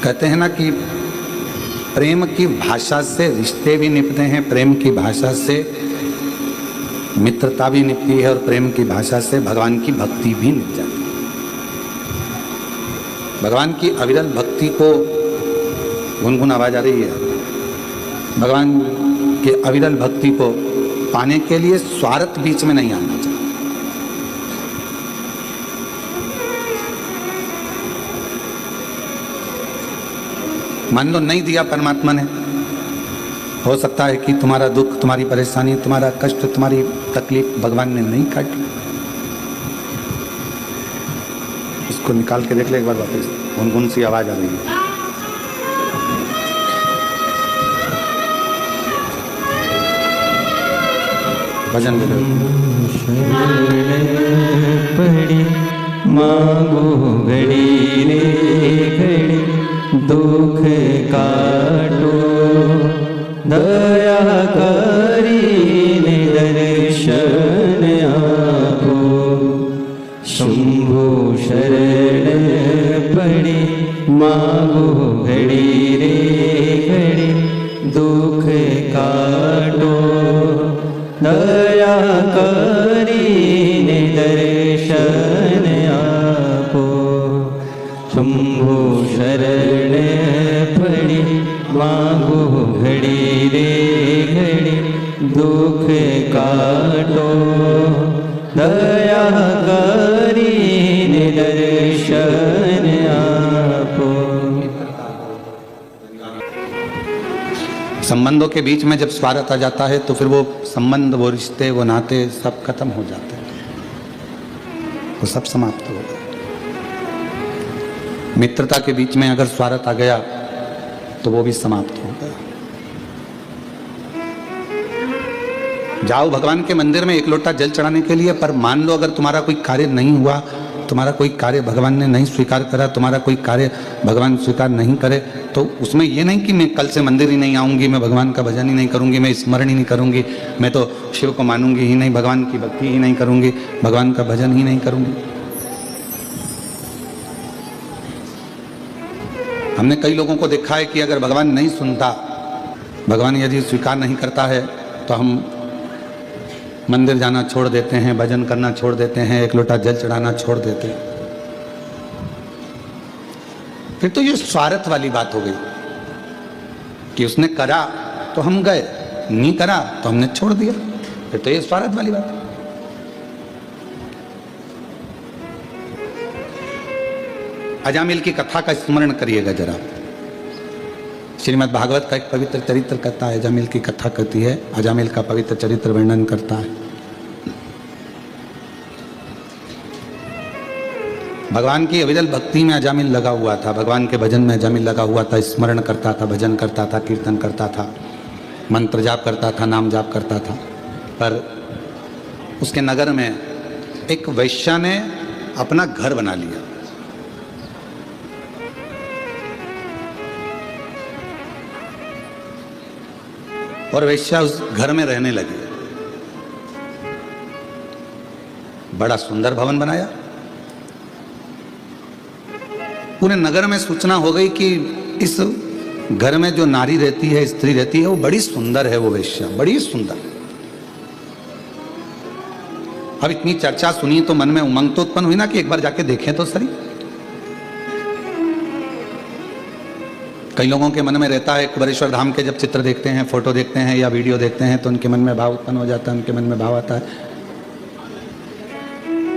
कहते हैं ना कि प्रेम की भाषा से रिश्ते भी निपते हैं, प्रेम की भाषा से मित्रता भी निपती है और प्रेम की भाषा से भगवान की भक्ति भी निप जाती है। भगवान की अविरल भक्ति को गुनगुन आवाज आ रही है। भगवान के अविरल भक्ति को पाने के लिए स्वार्थ बीच में नहीं आना चाहिए। मान लो नहीं दिया परमात्मा ने, हो सकता है कि तुम्हारा दुख, तुम्हारी परेशानी, तुम्हारा कष्ट, तुम्हारी तकलीफ भगवान ने नहीं काटी। इसको निकाल के देख ले एक बार वापस, गुनगुन सी आवाज आ रही है। भजन ले लो। पड़ी मांगो घड़ी रे घड़ी, दुख काटो दया करीने दर्शन आपो। शंभो शरण पड़ी मांगो घड़ी रे घड़ी, दुख काटो दया करीने दर्शन आपो। शंभो शरण पड़ी मांगो घड़ी रे घड़ी, दुख काटो दया करीने दर्शन आपो। संबंधों के बीच में जब स्वार्थ आ जाता है तो फिर वो संबंध, वो रिश्ते, वो नाते सब खत्म हो जाते हैं, वो सब समाप्त हो गए। मित्रता के बीच में अगर स्वार्थ आ गया तो वो भी समाप्त हो गया। जाओ भगवान के मंदिर में एक लोटा जल चढ़ाने के लिए, पर मान लो अगर तुम्हारा कोई कार्य नहीं हुआ, तुम्हारा कोई कार्य भगवान ने नहीं स्वीकार करा, तुम्हारा कोई कार्य भगवान स्वीकार नहीं करे, तो उसमें ये नहीं कि मैं कल से मंदिर ही नहीं आऊंगी, मैं भगवान का भजन ही नहीं करूंगी, मैं स्मरण ही नहीं करूंगी, मैं तो शिव को मानूंगी ही नहीं, भगवान की भक्ति ही नहीं करूंगी, भगवान का भजन ही नहीं करूंगी। हमने कई लोगों को देखा है कि अगर भगवान नहीं सुनता, भगवान यदि स्वीकार नहीं करता है, तो हम मंदिर जाना छोड़ देते हैं, भजन करना छोड़ देते हैं, एक लोटा जल चढ़ाना छोड़ देते हैं। फिर तो ये स्वार्थ वाली बात हो गई कि उसने करा तो हम गए, नहीं करा तो हमने छोड़ दिया, फिर तो ये स्वार्थ वाली बात है। अजामिल की कथा का स्मरण करिएगा जरा। श्रीमद् भागवत का एक पवित्र चरित्र कहता है, अजामिल की कथा कहती है, अजामिल का पवित्र चरित्र वर्णन करता है। भगवान की अविरल भक्ति में अजामिल लगा हुआ था, भगवान के भजन में अजामिल लगा हुआ था, स्मरण करता था, भजन करता था, कीर्तन करता था, मंत्र जाप करता था, नाम जाप करता था। पर उसके नगर में एक वैश्या ने अपना घर बना लिया। और वैश्या उस घर में रहने लगी। बड़ा सुंदर भवन बनाया। पूरे नगर में सूचना हो गई कि इस घर में जो नारी रहती है, स्त्री रहती है, वो बड़ी सुंदर है, वो वैश्या बड़ी सुंदर। अब इतनी चर्चा सुनी तो मन में उमंग तो उत्पन्न हुई ना कि एक बार जाके देखें तो सही। कई लोगों के मन में रहता है, कुबेरेश्वर धाम के जब चित्र देखते हैं, फोटो देखते हैं या वीडियो देखते हैं तो उनके मन में भाव उत्पन्न हो जाता है, उनके मन में भाव आता है।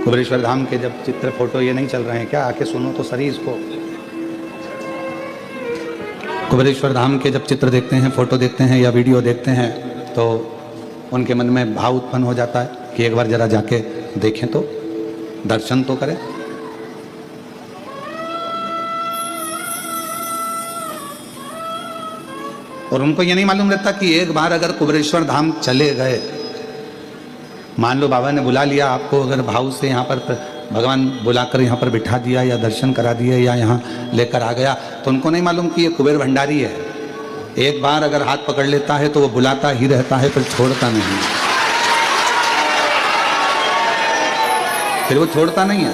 कुबेरेश्वर धाम के जब चित्र, फोटो ये नहीं चल रहे हैं क्या? आके सुनो तो सही इसको। कुबेरेश्वर धाम के जब चित्र देखते हैं, फोटो देखते हैं या वीडियो देखते हैं तो उनके मन में भाव उत्पन्न हो जाता है कि एक बार जरा जाके देखें तो, दर्शन तो करें। और उनको ये नहीं मालूम रहता कि एक बार अगर कुबेरेश्वर धाम चले गए, मान लो बाबा ने बुला लिया आपको, अगर भाव से यहाँ पर भगवान बुलाकर यहाँ पर बिठा दिया या दर्शन करा दिए या यहाँ लेकर आ गया, तो उनको नहीं मालूम कि ये कुबेर भंडारी है। एक बार अगर हाथ पकड़ लेता है तो वो बुलाता ही रहता है, फिर छोड़ता नहीं, फिर वो छोड़ता नहीं है।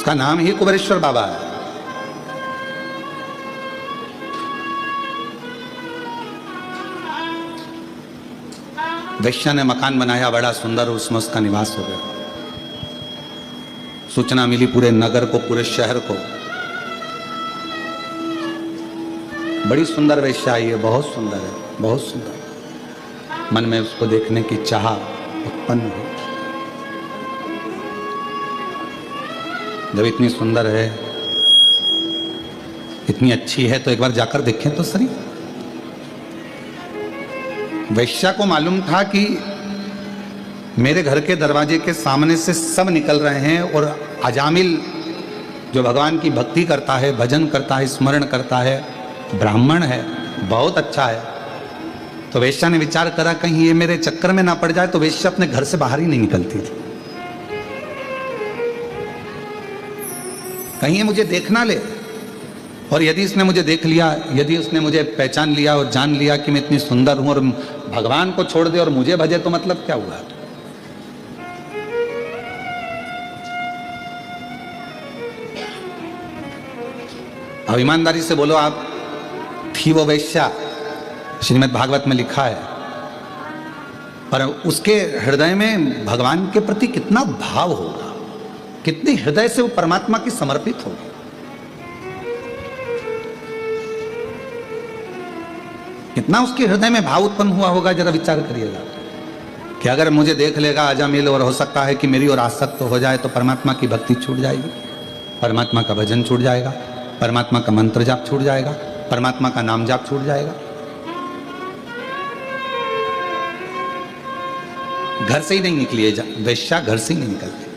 उसका नाम ही कुबेरेश्वर बाबा है। वैश्या ने मकान बनाया बड़ा सुंदर, उसमें उसका निवास हो गया। सूचना मिली पूरे नगर को, पूरे शहर को, बड़ी सुंदर वैश्या आई है, बहुत सुंदर है, बहुत सुंदर। मन में उसको देखने की चाह उत्पन्न हुई। जब इतनी सुंदर है, इतनी अच्छी है, तो एक बार जाकर देखें तो सही। वैश्या को मालूम था कि मेरे घर के दरवाजे के सामने से सब निकल रहे हैं और अजामिल जो भगवान की भक्ति करता है, भजन करता है, स्मरण करता है, ब्राह्मण है, बहुत अच्छा है। तो वैश्या ने विचार करा कहीं ये मेरे चक्कर में ना पड़ जाए, तो वैश्या अपने घर से बाहर ही नहीं निकलती थी, कहीं ये मुझे देख ना ले। और यदि इसने मुझे देख लिया, यदि उसने मुझे पहचान लिया और जान लिया कि मैं इतनी सुंदर हूं और भगवान को छोड़ दे और मुझे भजे, तो मतलब क्या हुआ? अब ईमानदारी से बोलो, आप थी वो वैश्या, श्रीमद् भागवत में लिखा है, पर उसके हृदय में भगवान के प्रति कितना भाव होगा, कितनी हृदय से वो परमात्मा की समर्पित होगी। कितना उसके हृदय में भाव उत्पन्न हुआ होगा, जरा विचार करिएगा कि अगर मुझे देख लेगा अजामिल और हो सकता है कि मेरी ओर आसक्त हो जाए, तो परमात्मा की भक्ति छूट जाएगी, परमात्मा का भजन छूट जाएगा, परमात्मा का मंत्र जाप छूट जाएगा, परमात्मा का नाम जाप छूट जाएगा। घर से ही नहीं निकली है वैश्या, घर से ही नहीं निकलती।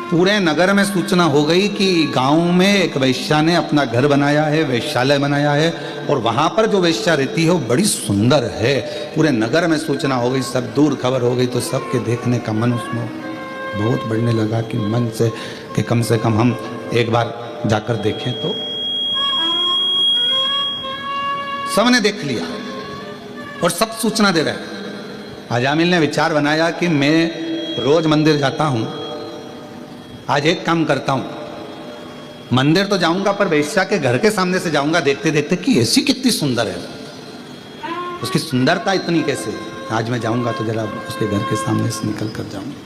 पूरे नगर में सूचना हो गई कि गांव में एक वैश्या ने अपना घर बनाया है, वैश्यालय बनाया है, और वहां पर जो वैश्या रहती है वो बड़ी सुंदर है। पूरे नगर में सूचना हो गई, सब दूर खबर हो गई, तो सबके देखने का मन उसमें बहुत बढ़ने लगा कि मन से कि कम से कम हम एक बार जाकर देखें। तो सबने देख लिया और सब सूचना दे रहे हैं। अजामिल ने विचार बनाया कि मैं रोज मंदिर जाता हूं, आज एक काम करता हूं, मंदिर तो जाऊंगा पर वैश्या के घर के सामने से जाऊंगा, देखते देखते कि ऐसी कितनी सुंदर है, उसकी सुंदरता इतनी कैसे। आज मैं जाऊंगा तो जरा उसके घर के सामने से निकल कर जाऊंगा।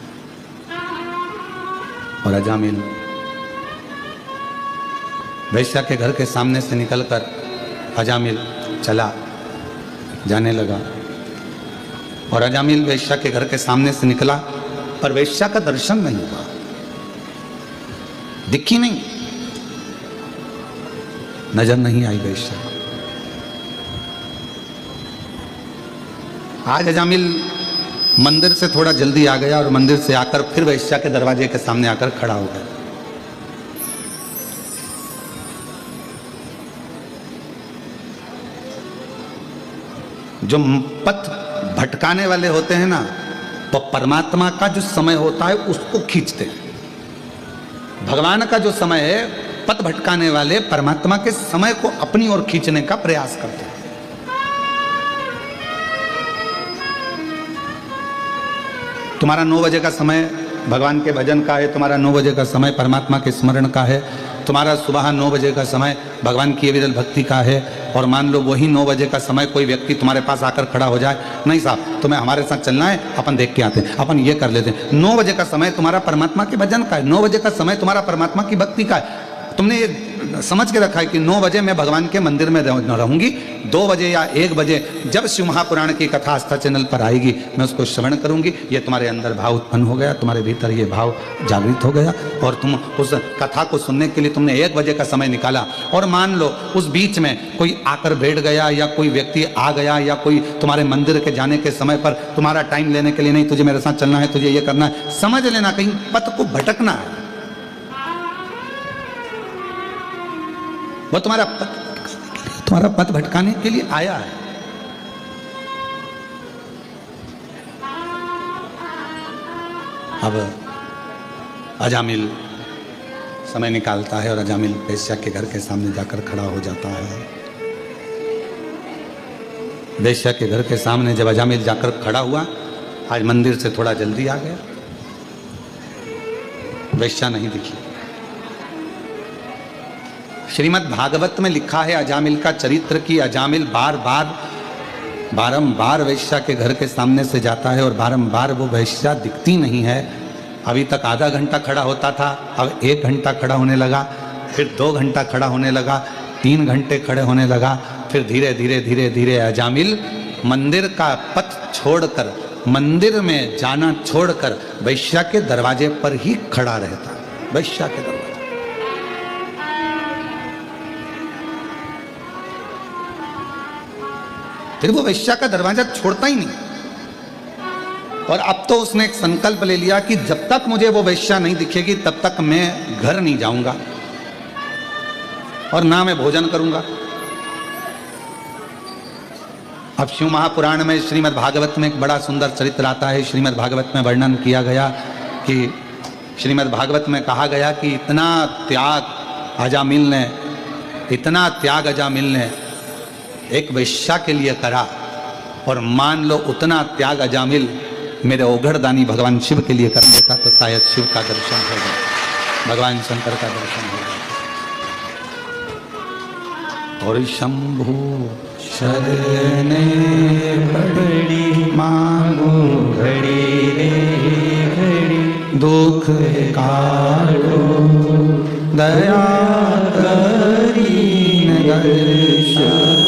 और अजामिल वैश्या के घर के सामने से निकलकर अजामिल चला, जाने लगा। और अजामिल वैश्या के घर के सामने से निकला, पर वैश्या का दर्शन नहीं हुआ, दिखी नहीं, नजर नहीं आई वैश्या। आज अजामिल मंदिर से थोड़ा जल्दी आ गया और मंदिर से आकर फिर वैश्या के दरवाजे के सामने आकर खड़ा हो गया। जो पथ भटकाने वाले होते हैं ना, वो परमात्मा का जो समय होता है उसको खींचते हैं। भगवान का जो समय है, पथ भटकाने वाले परमात्मा के समय को अपनी ओर खींचने का प्रयास करते हैं। तुम्हारा 9 बजे का समय भगवान के भजन का है, तुम्हारा 9 बजे का समय परमात्मा के स्मरण का है, तुम्हारा सुबह 9 बजे का समय भगवान की अविरल भक्ति का है। और मान लो वही 9 बजे का समय कोई व्यक्ति तुम्हारे पास आकर खड़ा हो जाए, नहीं साहब तुम्हें हमारे साथ चलना है, अपन देख के आते हैं, अपन ये कर लेते हैं। 9 बजे का समय तुम्हारा परमात्मा के भजन का है, 9 बजे का समय तुम्हारा परमात्मा की भक्ति का है। तुमने ये समझ के रखा है कि 9 बजे मैं भगवान के मंदिर में रहूंगी, 2 बजे या 1 बजे जब शिव महापुराण की कथा आस्था चैनल पर आएगी, मैं उसको श्रवण करूंगी। ये तुम्हारे अंदर भाव उत्पन्न हो गया, तुम्हारे भीतर ये भाव जागृत हो गया, और तुम उस कथा को सुनने के लिए तुमने 1 बजे का समय निकाला। और मान लो उस बीच में कोई आकर बैठ गया, या कोई व्यक्ति आ गया, या कोई तुम्हारे मंदिर के जाने के समय पर तुम्हारा टाइम लेने के लिए, नहीं तुझे मेरे साथ चलना है, तुझे ये करना है, समझ लेना कहीं पथ को भटकना है। वो तुम्हारा पथ भटकाने के लिए आया है। अब अजामिल समय निकालता है और अजामिल वैश्या के घर के सामने जाकर खड़ा हो जाता है। वैश्या के घर के सामने जब अजामिल जाकर खड़ा हुआ, आज मंदिर से थोड़ा जल्दी आ गया, वैश्या नहीं दिखी। श्रीमद् भागवत में लिखा है अजामिल का चरित्र कि अजामिल बारंबार वैश्या के घर के सामने से जाता है और बारंबार वो वैश्या दिखती नहीं है। अभी तक आधा घंटा खड़ा होता था, अब 1 घंटा खड़ा होने लगा, फिर 2 घंटा खड़ा होने लगा, 3 घंटे खड़े होने लगा। फिर धीरे धीरे धीरे धीरे अजामिल मंदिर का पथ छोड़कर, मंदिर में जाना छोड़कर वैश्या के दरवाजे पर ही खड़ा रहता, वैश्या के दरवाजे। फिर वो वैश्या का दरवाजा छोड़ता ही नहीं। और अब तो उसने एक संकल्प ले लिया कि जब तक मुझे वो वैश्या नहीं दिखेगी तब तक मैं घर नहीं जाऊंगा और ना मैं भोजन करूंगा। अब शिव महापुराण में श्रीमद् भागवत में एक बड़ा सुंदर चरित्र आता है। श्रीमद् भागवत में वर्णन किया गया कि श्रीमद् भागवत में कहा गया कि इतना त्याग अजामिल ने एक वैश्या के लिए करा, और मान लो उतना त्याग अजामिल मेरे ओघड़दानी भगवान शिव के लिए कर देता तो शायद शिव का दर्शन हो गया, भगवान शंकर का दर्शन हो गया। और शंभु शरणे पड़ी मांगो घड़ी रे घड़ी, दुख काटो दया करीन दर्शन।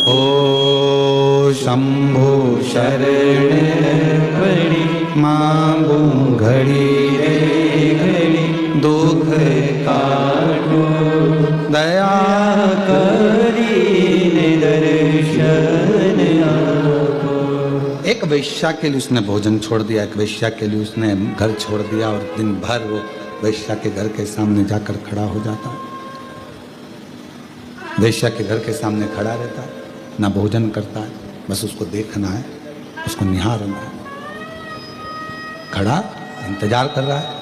ओ शंभु शरण पड़ी मांगो घड़ी रे घड़ी, दुख काटो दया करीन दर्शन आपो। एक वैश्या के लिए उसने भोजन छोड़ दिया, एक वैश्या के लिए उसने घर छोड़ दिया, और दिन भर वो वैश्या के घर के सामने जाकर खड़ा हो जाता, वैश्या के घर के सामने खड़ा रहता, ना भोजन करता है, बस उसको देखना है, उसको निहारना है, खड़ा इंतजार कर रहा है।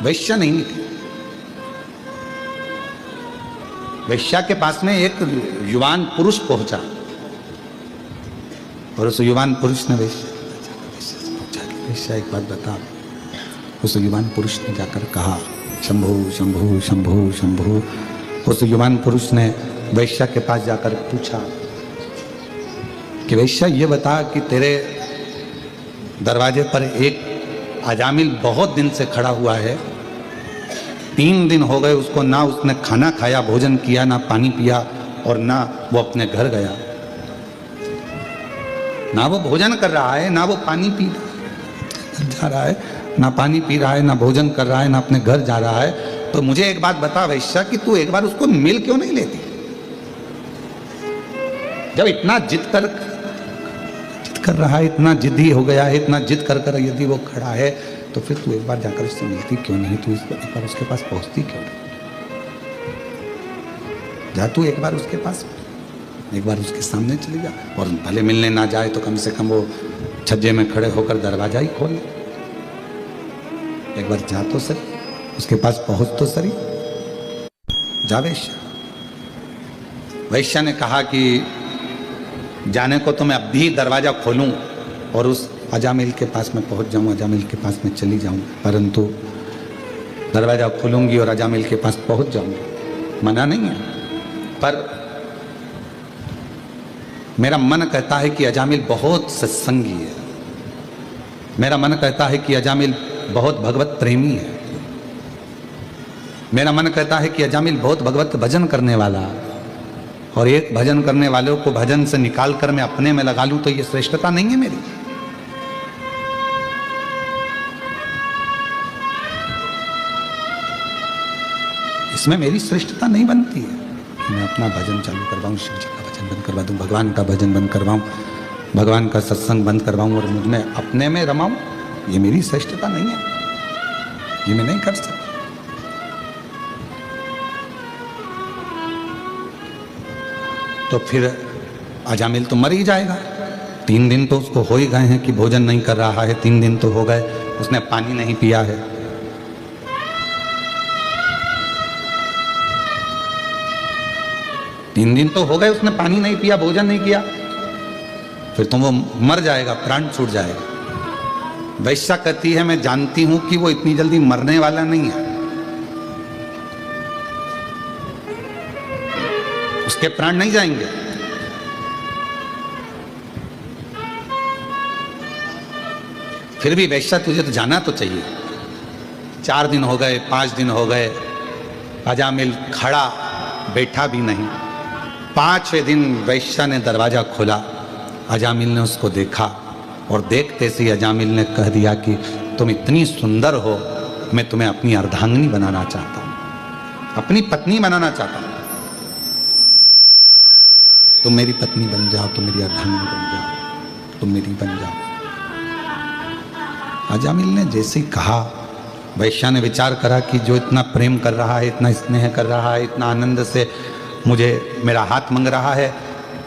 वैश्या नहीं निकली। वैश्या के पास में एक युवान पुरुष पहुंचा, और उस युवान पुरुष ने वैश्या एक बात बता। उस युवान पुरुष ने जाकर कहा शंभु शंभु शंभु शंभु। उस युवान पुरुष ने वैश्या के पास जाकर पूछा कि वैश्या ये बता कि तेरे दरवाजे पर एक अजामिल बहुत दिन से खड़ा हुआ है, 3 दिन हो गए उसको, ना उसने खाना खाया, भोजन किया, ना पानी पिया, और ना वो अपने घर गया, ना वो भोजन कर रहा है, ना वो पानी पी जा रहा है, ना पानी पी रहा है, ना भोजन कर रहा है, ना अपने घर जा रहा है। तो मुझे एक बात बता वैश्या कि तू एक बार उसको मिल क्यों नहीं लेती? जब इतना जिद कर रहा है, इतना जिद्दी हो गया है, इतना जिद कर कर यदि वो खड़ा है, तो फिर तू एक बार जाकर उससे मिलती क्यों नहीं? तू एक बार उसके पास पहुंचती क्यों नहीं? जा तू एक बार उसके पास, एक बार उसके सामने चली जा, और भले मिलने ना जाए तो कम से कम वो छज्जे में खड़े होकर दरवाजा ही खोल ले। एक बार जा तो सही, उसके पास पहुंच तो सही। जा वैश्या। वैश्या ने कहा कि जाने को तो मैं अब भी दरवाजा खोलूं और उस अजामिल के पास में पहुंच जाऊं, अजामिल के पास में चली जाऊं, परंतु दरवाजा खोलूंगी और अजामिल के पास पहुंच जाऊंगी, मना नहीं है, पर मेरा मन कहता है कि अजामिल बहुत सत्संगी है, मेरा मन कहता है कि अजामिल बहुत भगवत प्रेमी है, मेरा मन कहता है कि अजामिल बहुत भगवत भजन करने वाला, और एक भजन करने वालों को भजन से निकाल कर मैं अपने में लगा लूं तो ये श्रेष्ठता नहीं है मेरी। इसमें मेरी श्रेष्ठता नहीं बनती है कि मैं अपना भजन चालू करवाऊं, शिव जी का भजन बंद करवा दूं, भगवान का भजन बंद करवाऊं, भगवान का सत्संग बंद करवाऊं और मुझ में अपने में रमाऊं। ये मेरी श्रेष्ठता नहीं है, ये मैं नहीं कर सकता। तो फिर अजामिल तो मर ही जाएगा। 3 दिन तो उसको हो ही गए हैं कि भोजन नहीं कर रहा है, 3 दिन तो हो गए, उसने पानी नहीं पिया है। तीन दिन तो हो गए उसने पानी नहीं पिया, भोजन नहीं किया, फिर तो वो मर जाएगा, प्राण छूट जाएगा। वैश्या कहती है मैं जानती हूं कि वो इतनी जल्दी मरने वाला नहीं है, उसके प्राण नहीं जाएंगे। फिर भी वैश्या तुझे तो जाना तो चाहिए। 4 दिन हो गए, 5 दिन हो गए, अजामिल खड़ा बैठा भी नहीं। 5वें दिन वैश्या ने दरवाजा खोला, अजामिल ने उसको देखा और देखते से ही अजामिल ने कह दिया कि तुम इतनी सुंदर हो, मैं तुम्हें अपनी अर्धांगिनी बनाना चाहता हूं, अपनी पत्नी बनाना चाहता हूं। तुम मेरी पत्नी बन जाओ, तुम मेरी अर्धांगिनी बन जाओ, तुम मेरी बन जाओ। अजामिल ने जैसे ही कहा, वैश्या ने विचार करा कि जो इतना प्रेम कर रहा है, इतना स्नेह कर रहा है, इतना आनंद से मुझे मेरा हाथ मांग रहा है,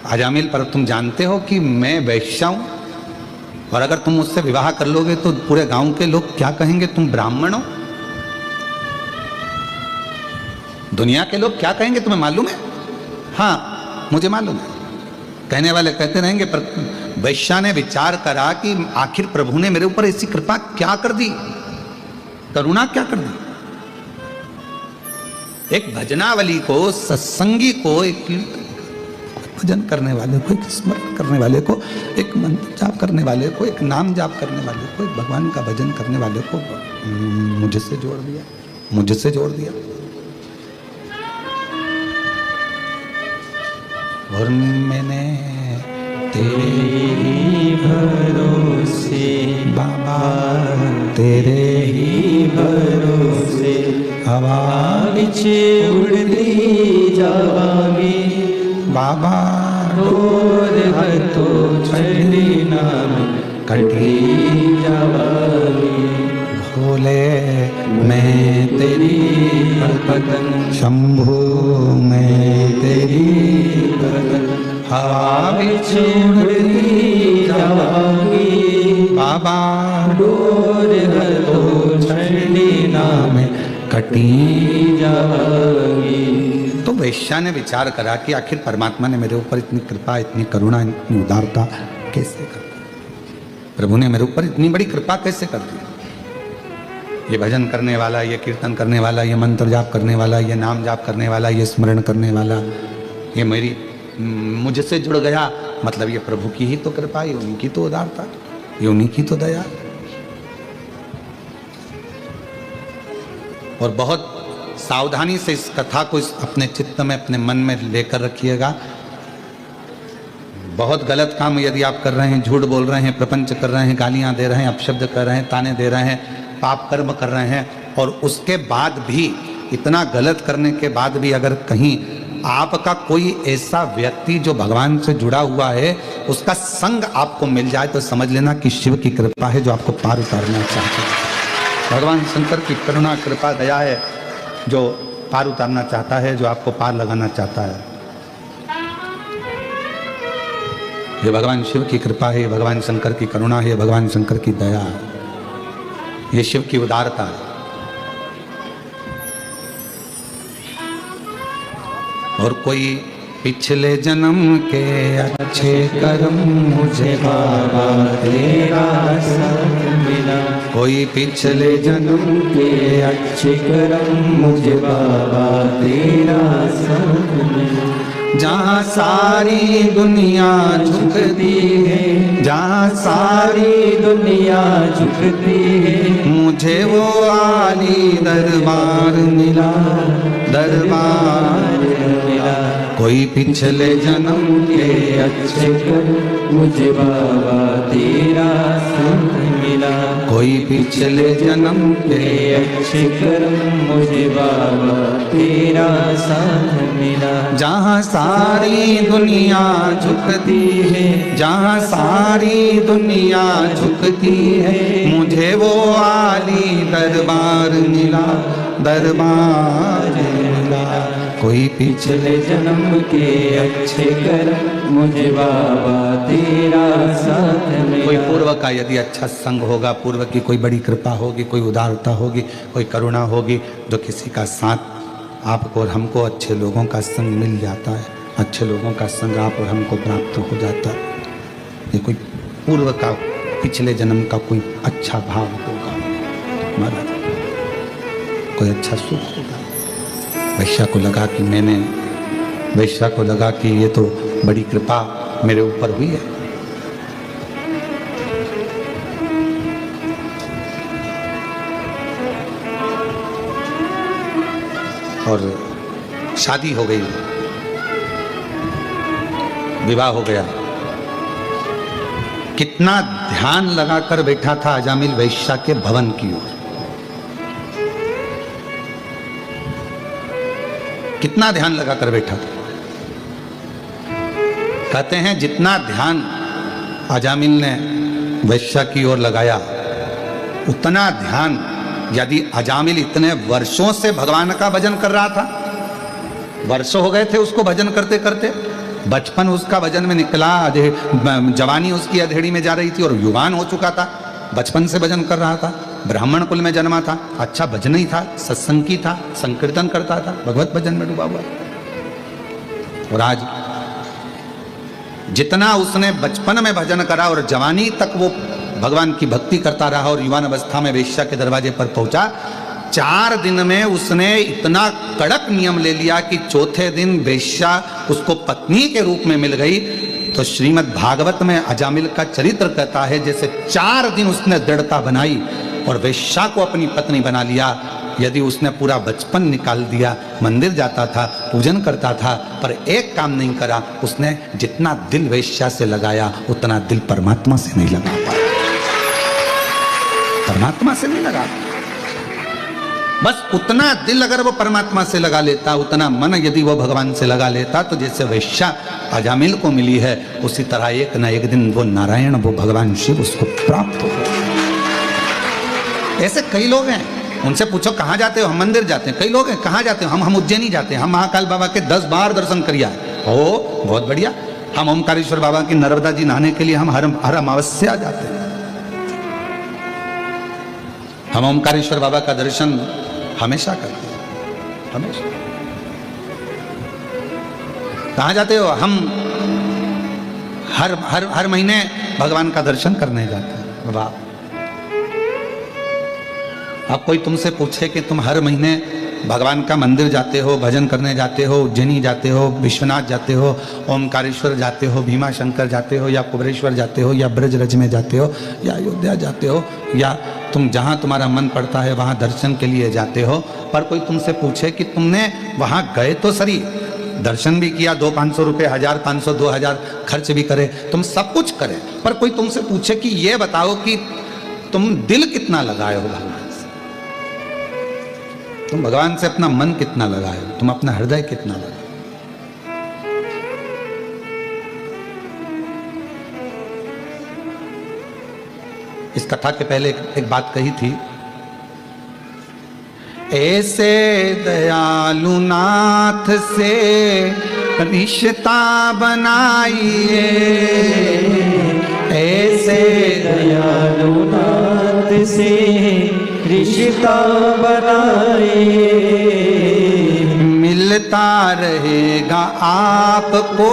अजामिल पर तुम जानते हो कि मैं वैश्या हूं, और अगर तुम मुझसे विवाह कर लोगे तो पूरे गांव के लोग क्या कहेंगे, तुम ब्राह्मण हो। दुनिया के लोग क्या कहेंगे तुम्हें मालूम है? हाँ, मुझे मालूम है। कहने वाले कहते रहेंगे, पर वैश्या ने विचार करा कि आखिर प्रभु ने मेरे ऊपर ऐसी कृपा क्या कर दी, करुणा क्या कर दी। एक भजनावली को, सत्संगी को, एक भजन करने वाले को, एक स्मरण करने वाले को, एक मंत्र जाप करने वाले को, एक नाम जाप करने वाले को, एक भगवान का भजन करने वाले को मुझसे जोड़ दिया, मुझसे जोड़ दिया। और मैंने तेरे ही भरोसे बाबा, तेरे ही भरोसे हवा नीचे उड़ती जावांगी बाबा, और हर तो चढ़ी नाम कटी जावांगी। भोले मैं तेरी पतन शंभु मैं तेरी हवा नीचे उड़ती जावांगी बाबा, डोर हर तो चढ़ी नाम कटी। जावांगी। तो वैश्या ने विचार करा कि आखिर परमात्मा ने मेरे ऊपर इतनी कृपा, इतनी करुणा, इतनी उदारता कैसे कर दी, प्रभु ने मेरे ऊपर इतनी बड़ी कृपा कैसे कर दी। ये भजन करने वाला, ये कीर्तन करने वाला, ये मंत्र जाप करने वाला, ये नाम जाप करने वाला, ये स्मरण करने वाला, ये मेरी मुझसे जुड़ गया, मतलब ये प्रभु की ही तो कृपा, ये उन्हीं की तो उदारता, ये उन्हीं की तो दया। और बहुत सावधानी से इस कथा को अपने चित्त में, अपने मन में लेकर रखिएगा। बहुत गलत काम यदि आप कर रहे हैं, झूठ बोल रहे हैं, प्रपंच कर रहे हैं, गालियां दे रहे हैं, अपशब्द कर रहे हैं, ताने दे रहे हैं, पाप कर्म कर रहे हैं, और उसके बाद भी, इतना गलत करने के बाद भी अगर कहीं आपका कोई ऐसा व्यक्ति जो भगवान से जुड़ा हुआ है, उसका संग आपको मिल जाए, तो समझ लेना कि शिव की कृपा है जो आपको पार उतारना चाहते हैं। भगवान शंकर की करुणा, कृपा, दया है जो पार उतारना चाहता है, जो आपको पार लगाना चाहता है। ये भगवान शिव की कृपा है, भगवान शंकर की करुणा है, भगवान शंकर की दया है, ये शिव की उदारता है। और कोई पिछले जन्म के अच्छे कर्म मुझे बाबा तेरा संग मिला, कोई पिछले जन्म के अच्छे कर्म मुझे बाबा तेरा संग मिला। जहाँ सारी दुनिया झुकती है, जहाँ सारी दुनिया झुकती है, मुझे वो आली दरबार मिला, दरबार मिला। कोई पिछले जन्म के अच्छे कर्म मुझे बाबा तेरा संग मिला, कोई पिछले जन्म के अच्छे कर्म मुझे बाबा तेरा संग मिला। जहाँ सारी दुनिया झुकती है, जहाँ सारी दुनिया झुकती है, मुझे वो आली दरबार मिला, दरबार मिला। कोई पिछले जन्म के अच्छे कर्म मुझे बाबा तेरा साथ मिला। कोई पूर्व का यदि अच्छा संग होगा, पूर्व की कोई बड़ी कृपा होगी, कोई उदारता होगी, कोई करुणा होगी, जो किसी का साथ आपको और हमको, अच्छे लोगों का संग मिल जाता है, अच्छे लोगों का संग आप और हमको प्राप्त हो जाता है। ये कोई पूर्व का, पिछले जन्म का कोई अच्छा भाव होगा हमारा, कोई अच्छा सुख होगा। वैश्या को लगा कि मैंने वैश्या को लगा कि ये तो बड़ी कृपा मेरे ऊपर हुई है। और शादी हो गई, विवाह हो गया। कितना ध्यान लगाकर बैठा था अजामिल वैश्या के भवन की ओर, कितना ध्यान लगाकर बैठा था। कहते हैं जितना ध्यान अजामिल ने वैश्या की ओर लगाया, उतना ध्यान, यदि अजामिल इतने वर्षों से भगवान का भजन कर रहा था, वर्षों हो गए थे उसको भजन करते करते, बचपन उसका भजन में निकला, जवानी उसकी अधेड़ी में जा रही थी और युवान हो चुका था, बचपन से भजन कर रहा था, ब्राह्मण कुल में जन्मा था, अच्छा भजन ही था, सत्संगी था, संकीर्तन करता था, भगवत भजन में डूबा हुआ। और आज जितना उसने बचपन में भजन करा और जवानी तक वो भगवान की भक्ति करता रहा और युवान अवस्था में वेश्या के दरवाजे पर पहुंचा, 4 दिन में उसने इतना कड़क नियम ले लिया कि चौथे दिन वेश्या उसको पत्नी के रूप में मिल गई। तो श्रीमद् भागवत में अजामिल का चरित्र कहता है जैसे 4 दिन उसने दृढ़ता बनाई और वेश्या को अपनी पत्नी बना लिया। यदि उसने पूरा बचपन निकाल दिया, मंदिर जाता था, पूजन करता था, पर एक काम नहीं करा, उसने जितना दिल वेश्या से लगाया उतना दिल परमात्मा से नहीं लगा पाया, परमात्मा से नहीं लगा। बस उतना दिल अगर वो परमात्मा से लगा लेता, उतना मन यदि वो भगवान से लगा लेता, तो जैसे वैश्या अजामिल को मिली है, उसी तरह एक न एक दिन वो नारायण, वो भगवान शिव उसको प्राप्त होगा। ऐसे कई लोग हैं, उनसे पूछो कहाँ जाते हो, हम मंदिर जाते हैं। कई लोग हैं कहाँ जाते हो, हम उज्जैनी जाते हैं, हम महाकाल बाबा के 10 बार दर्शन करिया। ओ बहुत बढ़िया। हम ओमकारेश्वर बाबा की नर्मदा जी नहाने के लिए हम हर अमावस्या जाते हैं। हम ओमकारेश्वर बाबा का दर्शन हमेशा करते हैं, हमेशा। कहाँ जाते हो, हम हर महीने भगवान का दर्शन करने जाते हैं। वाह। अब कोई तुमसे पूछे कि तुम हर महीने भगवान का मंदिर जाते हो, भजन करने जाते हो, उज्जैनी जाते हो, विश्वनाथ जाते हो, ओमकारेश्वर जाते हो, भीमा शंकर जाते हो, या कुबरेश्वर जाते हो, या ब्रजरज में जाते हो, या अयोध्या जाते हो, या तुम जहाँ तुम्हारा मन पड़ता है वहाँ दर्शन के लिए जाते हो, पर कोई तुमसे पूछे कि तुमने वहाँ गए तो सही, दर्शन भी किया, 200-500 रुपये, 1000-500, 2000 खर्च भी करे, तुम सब कुछ करे, पर कोई तुमसे पूछे कि ये बताओ कि तुम दिल कितना लगाए हो भगवान से, तुम भगवान से अपना मन कितना लगाए हो, तुम अपना हृदय कितना लगाए। इस कथा के पहले एक बात कही थी, ऐसे दयालु नाथ से रिश्ता बनाइए, ऐसे दयालु नाथ से रिश्ता बनाइए, मिलता रहेगा आपको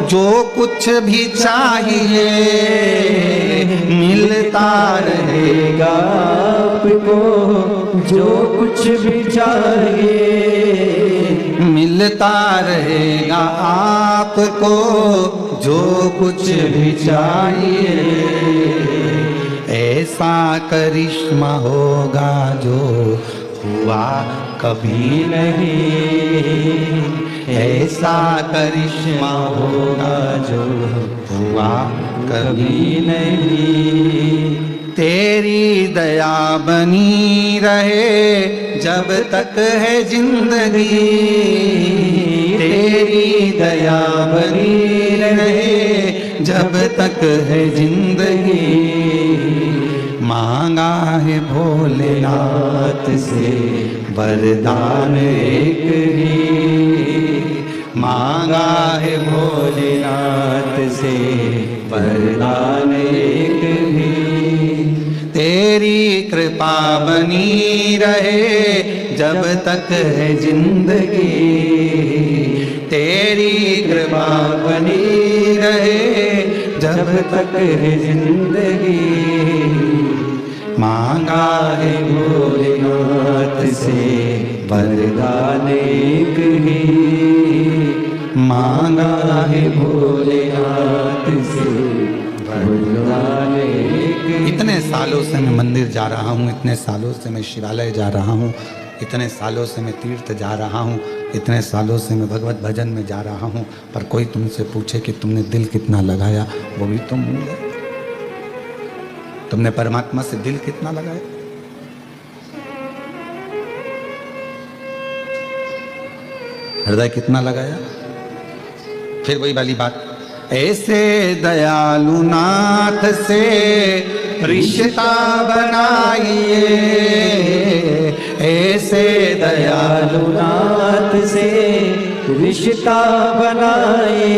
जो कुछ भी चाहिए, मिलता रहेगा आपको जो कुछ भी चाहिए, मिलता रहेगा आपको जो कुछ भी चाहिए, ऐसा करिश्मा होगा जो हुआ कभी नहीं, ऐसा करिश्मा होगा जो हुआ कभी नहीं, तेरी दया बनी रहे जब तक है जिंदगी, तेरी दया बनी रहे जब तक है जिंदगी, मांगा है भोलेनाथ से वरदान एक ही, मांगा है भोलेनाथ से वरदान एक ही, तेरी कृपा बनी रहे जब तक है जिंदगी, तेरी कृपा बनी रहे जब तक है जिंदगी, मांगा है भोलेनाथ से वरदान एक ही, मांगा है भोलेनाथ से वरदान एक। इतने सालों से मैं मंदिर जा रहा हूँ, इतने सालों से मैं शिवालय जा रहा हूँ, इतने सालों से मैं तीर्थ जा रहा हूँ, इतने सालों से मैं भगवत भजन में जा रहा हूँ, पर कोई तुमसे पूछे कि तुमने दिल कितना लगाया, वो भी तुम भूल गए। तुमने परमात्मा से दिल कितना लगाया? हृदय कितना लगाया? फिर वही वाली बात, ऐसे दयालु नाथ से रिश्ता बनाइए, ऐसे दयालु नाथ से रिश्ता बनाए,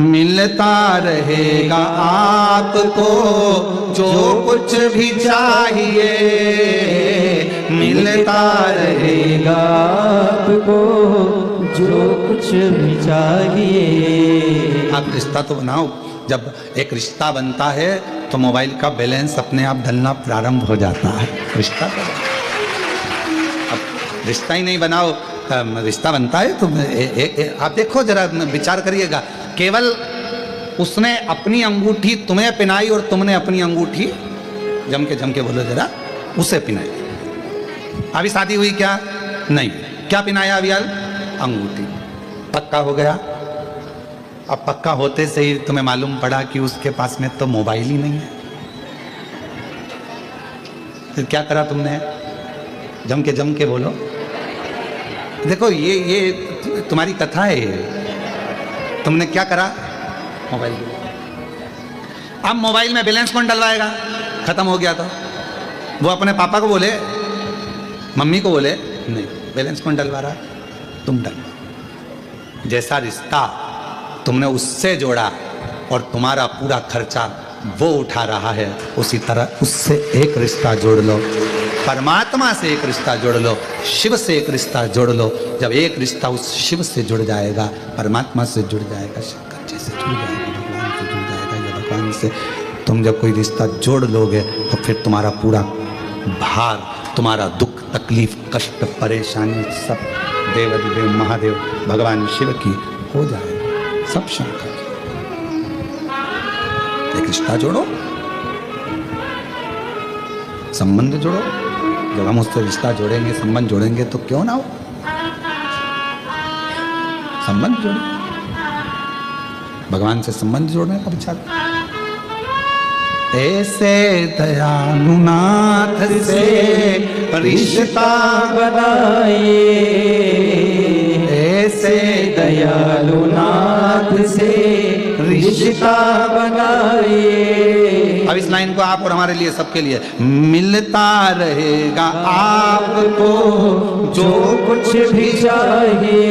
मिलता रहेगा आपको जो कुछ भी चाहिए, मिलता रहेगा आपको जो कुछ भी चाहिए। आप रिश्ता तो बनाओ। जब एक रिश्ता बनता है तो मोबाइल का बैलेंस अपने आप डलना प्रारंभ हो जाता है। रिश्ता तो अब रिश्ता ही नहीं बनाओ, रिश्ता बनता है तो आप देखो जरा, विचार करिएगा, केवल उसने अपनी अंगूठी तुम्हें पहनाई और तुमने अपनी अंगूठी जम के बोलो जरा, उसे पहनाई। अभी शादी हुई क्या? नहीं। क्या पहनाया अभी? अंगूठी। पक्का हो गया। अब पक्का होते से ही तुम्हें मालूम पड़ा कि उसके पास में तो मोबाइल ही नहीं है। फिर क्या करा तुमने? जम के बोलो। देखो ये तुम्हारी कथा है। तुमने क्या करा? मोबाइल। अब मोबाइल में बैलेंस कौन डलवाएगा? खत्म हो गया तो वो अपने पापा को बोले, मम्मी को बोले, नहीं, बैलेंस कौन डलवा रहा? तुम डलवा। जैसा रिश्ता तुमने उससे जोड़ा और तुम्हारा पूरा खर्चा वो उठा रहा है, उसी तरह उससे एक रिश्ता जोड़ लो, परमात्मा से एक रिश्ता जोड़ लो, शिव से एक रिश्ता जोड़ लो। जब एक रिश्ता उस शिव से जुड़ जाएगा, परमात्मा से जुड़ जाएगा, शंकर जी से जुड़ जाएगा, भगवान से जुड़ जाएगा, या भगवान से तुम जब कोई रिश्ता जोड़ लोगे तो फिर तुम्हारा पूरा भार, तुम्हारा दुख, तकलीफ, कष्ट, परेशानी सब देवाधिदेव महादेव भगवान शिव की हो जाएगा, सब शंकर। एक रिश्ता जोड़ो, संबंध जोड़ो। जब हम उससे रिश्ता जोड़ेंगे, संबंध जोड़ेंगे तो क्यों ना हो, संबंध जोड़ो। भगवान से संबंध जोड़ने का विचार। ऐसे दयालु नाथ से रिश्ता बनाए, ऐसे दयालु नाथ से रिश्ता बनाए। अब इस लाइन को आप और हमारे लिए, सबके लिए, मिलता रहेगा आपको जो कुछ भी चाहिए।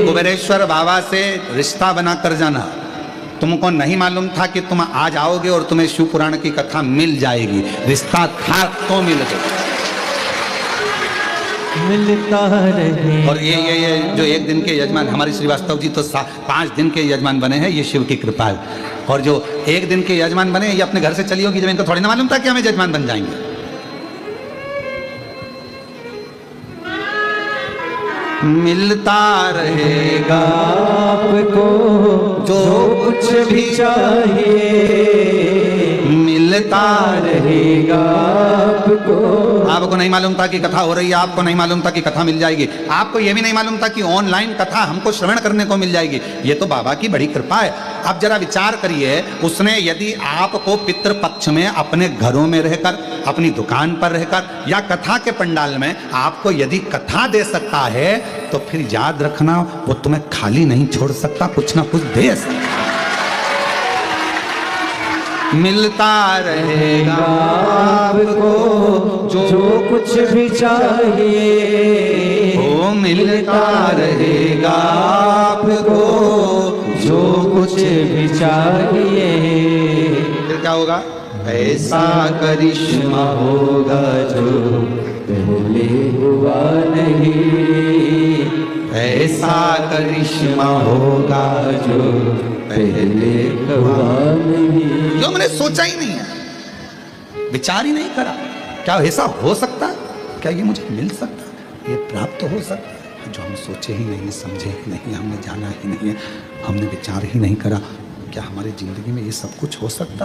कुबेरेश्वर बाबा से रिश्ता बनाकर जाना। तुमको नहीं मालूम था कि तुम आज आओगे और तुम्हें शिव पुराण की कथा मिल जाएगी। रिश्ता था तो मिल गया। मिलता रहे। और ये जो एक दिन के यजमान हमारे श्रीवास्तव जी तो 5 दिन के यजमान बने हैं, ये शिव की कृपा है। और जो एक दिन के यजमान बने, ये अपने घर से चली होगी, जब इनको थोड़ी ना मालूम था कि हमें यजमान बन जाएंगे। मिलता रहेगा आपको जो कुछ भी चाहिए, मिलता रहेगा आपको। आपको नहीं मालूम था कि कथा हो रही है, आपको नहीं मालूम था कि कथा मिल जाएगी, आपको यह भी नहीं मालूम था कि ऑनलाइन कथा हमको श्रवण करने को मिल जाएगी। ये तो बाबा की बड़ी कृपा है। अब जरा विचार करिए, उसने यदि आपको पितृपक्ष में अपने घरों में रहकर, अपनी दुकान पर रहकर, या कथा के पंडाल में आपको यदि कथा दे सकता है, तो फिर याद रखना वो तुम्हें खाली नहीं छोड़ सकता, कुछ ना कुछ दे सकता। मिलता रहेगा आपको जो कुछ भी चाहिए, ओ मिलता रहेगा आपको जो कुछ भी चाहिए। फिर क्या होगा? ऐसा करिश्मा होगा जो पहले हुआ नहीं, ऐसा करिश्मा होगा जो पहले हुआ नहीं। जो मैंने सोचा ही नहीं है, विचार ही नहीं करा। क्या ऐसा हो सकता? क्या ये मुझे मिल सकता? ये प्राप्त हो सकता? जो हम सोचे ही नहीं, समझे ही नहीं, हमने जाना ही नहीं है, हमने विचार ही नहीं करा, क्या हमारी जिंदगी में ये सब कुछ हो सकता?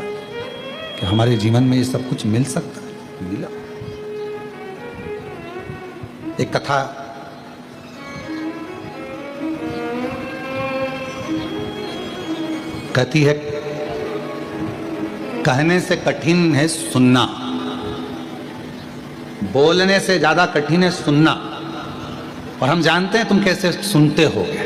क्या हमारे जीवन में ये सब कुछ मिल सकता? मिला। एक कथा कहती है, कहने से कठिन है सुनना, बोलने से ज्यादा कठिन है सुनना। और हम जानते हैं तुम कैसे सुनते होगे,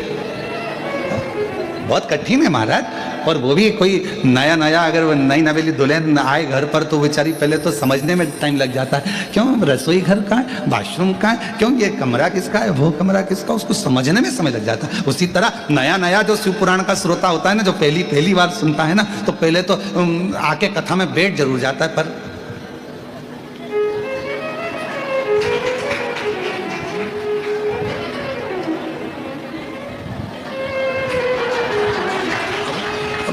बहुत कठिन है महाराज। और वो भी कोई नया नया, अगर वो नई नवेली दुल्हन आए घर पर तो बेचारी पहले तो समझने में टाइम लग जाता है, क्यों रसोई घर का है, वॉशरूम का है, क्यों ये कमरा किसका है, वो कमरा किसका, उसको समझने में समय लग जाता है। उसी तरह नया नया जो शिव पुराण का श्रोता होता है ना, जो पहली बार सुनता है ना, तो पहले तो आके कथा में बैठ जरूर जाता है, पर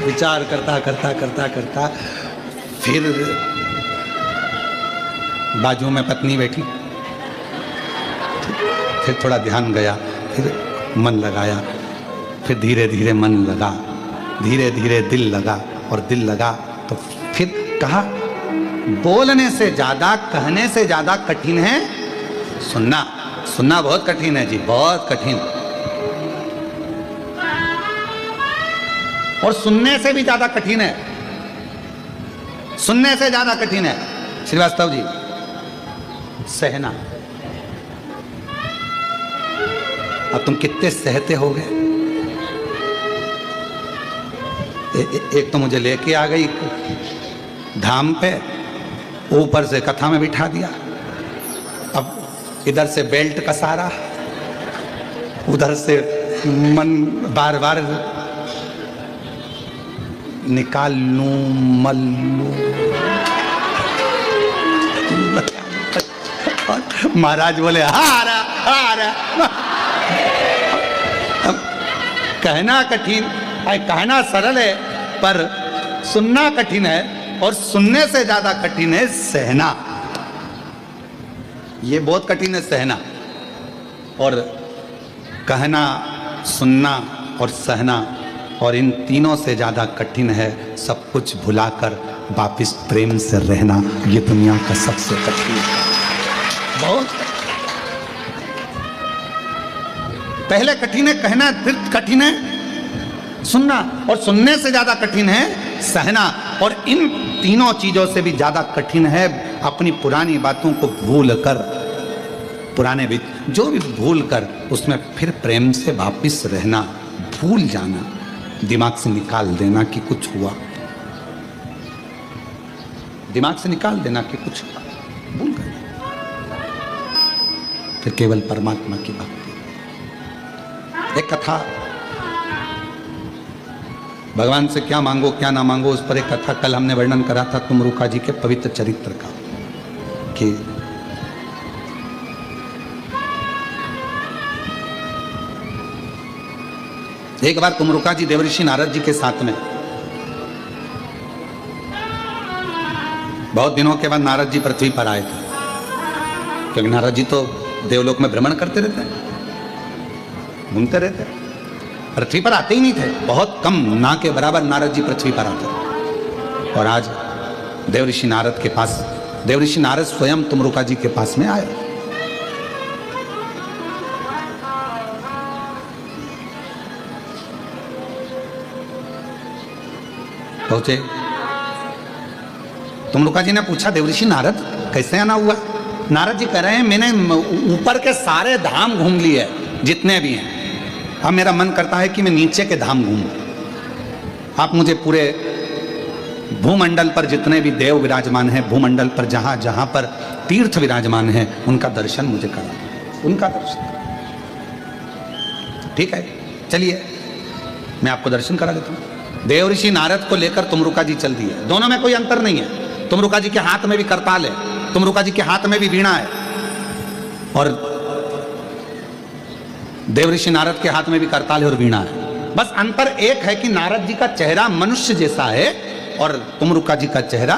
विचार करता फिर बाजू में पत्नी बैठी, फिर थोड़ा ध्यान गया, फिर मन लगाया, फिर धीरे धीरे मन लगा, धीरे धीरे दिल लगा, और दिल लगा तो फिर कहा, बोलने से ज्यादा, कहने से ज्यादा कठिन है सुनना। सुनना बहुत कठिन है जी, बहुत कठिन। और सुनने से भी ज्यादा कठिन है, सुनने से ज्यादा कठिन है श्रीवास्तव जी सहना। अब तुम कितने सहते होगे। एक तो मुझे लेके आ गई धाम पे, ऊपर से कथा में बिठा दिया, अब इधर से बेल्ट कसा रहा, उधर से मन बार बार निकाल लूं मल लूं। महाराज बोले हारा। अब कहना कठिन है, कहना सरल है, पर सुनना कठिन है, और सुनने से ज्यादा कठिन है सहना। ये बहुत कठिन है सहना। और कहना, सुनना और सहना, और इन तीनों से ज्यादा कठिन है सब कुछ भुलाकर वापिस प्रेम से रहना। ये दुनिया का सबसे कठिन है, बहुत। पहले कठिन है कहना, फिर कठिन है सुनना, और सुनने से ज्यादा कठिन है सहना। और इन तीनों चीजों से भी ज्यादा कठिन है अपनी पुरानी बातों को भूल कर, पुराने भी जो भी भूल कर उसमें फिर प्रेम से वापिस रहना, भूल जाना, दिमाग से निकाल देना कि कुछ हुआ, दिमाग से निकाल देना कि कुछ हुआ, भूल गए, फिर केवल परमात्मा की भक्ति। एक कथा, भगवान से क्या मांगो क्या ना मांगो, उस पर एक कथा कल हमने वर्णन करा था तुमरुका जी के पवित्र चरित्र का, कि एक बार तुमरुका जी देवऋषि नारद जी के साथ में, बहुत दिनों के बाद नारद जी पृथ्वी पर आए थे, क्योंकि नारद जी तो देवलोक में भ्रमण करते रहते हैं, घूमते रहते हैं, पृथ्वी पर आते ही नहीं थे, बहुत कम, ना के बराबर नारद जी पृथ्वी पर आते। और आज देवऋषि नारद के पास, देवऋषि नारद स्वयं तुमरुका जी के पास में आए। पहुंचे, तुमरुका जी ने पूछा, देवऋषि नारद कैसे आना हुआ? नारद जी कह रहे हैं, मैंने ऊपर के सारे धाम घूम लिए जितने भी हैं, अब मेरा मन करता है कि मैं नीचे के धाम घूमूं। आप मुझे पूरे भूमंडल पर जितने भी देव विराजमान हैं, भूमंडल पर जहां जहां पर तीर्थ विराजमान हैं, उनका दर्शन मुझे करा, उनका दर्शन। ठीक है, चलिए मैं आपको दर्शन करा देता हूं। देवऋषि नारद को लेकर तुमरुका जी चल दिए, दोनों में कोई अंतर नहीं है। तुमरुका जी के हाथ में भी करताल है, तुमरुका जी के हाथ में भी वीणा है, और देवऋषि नारद के हाथ में भी करताल है और वीणा है। बस अंतर एक है कि नारद जी का चेहरा मनुष्य जैसा है और तुमरुका जी का चेहरा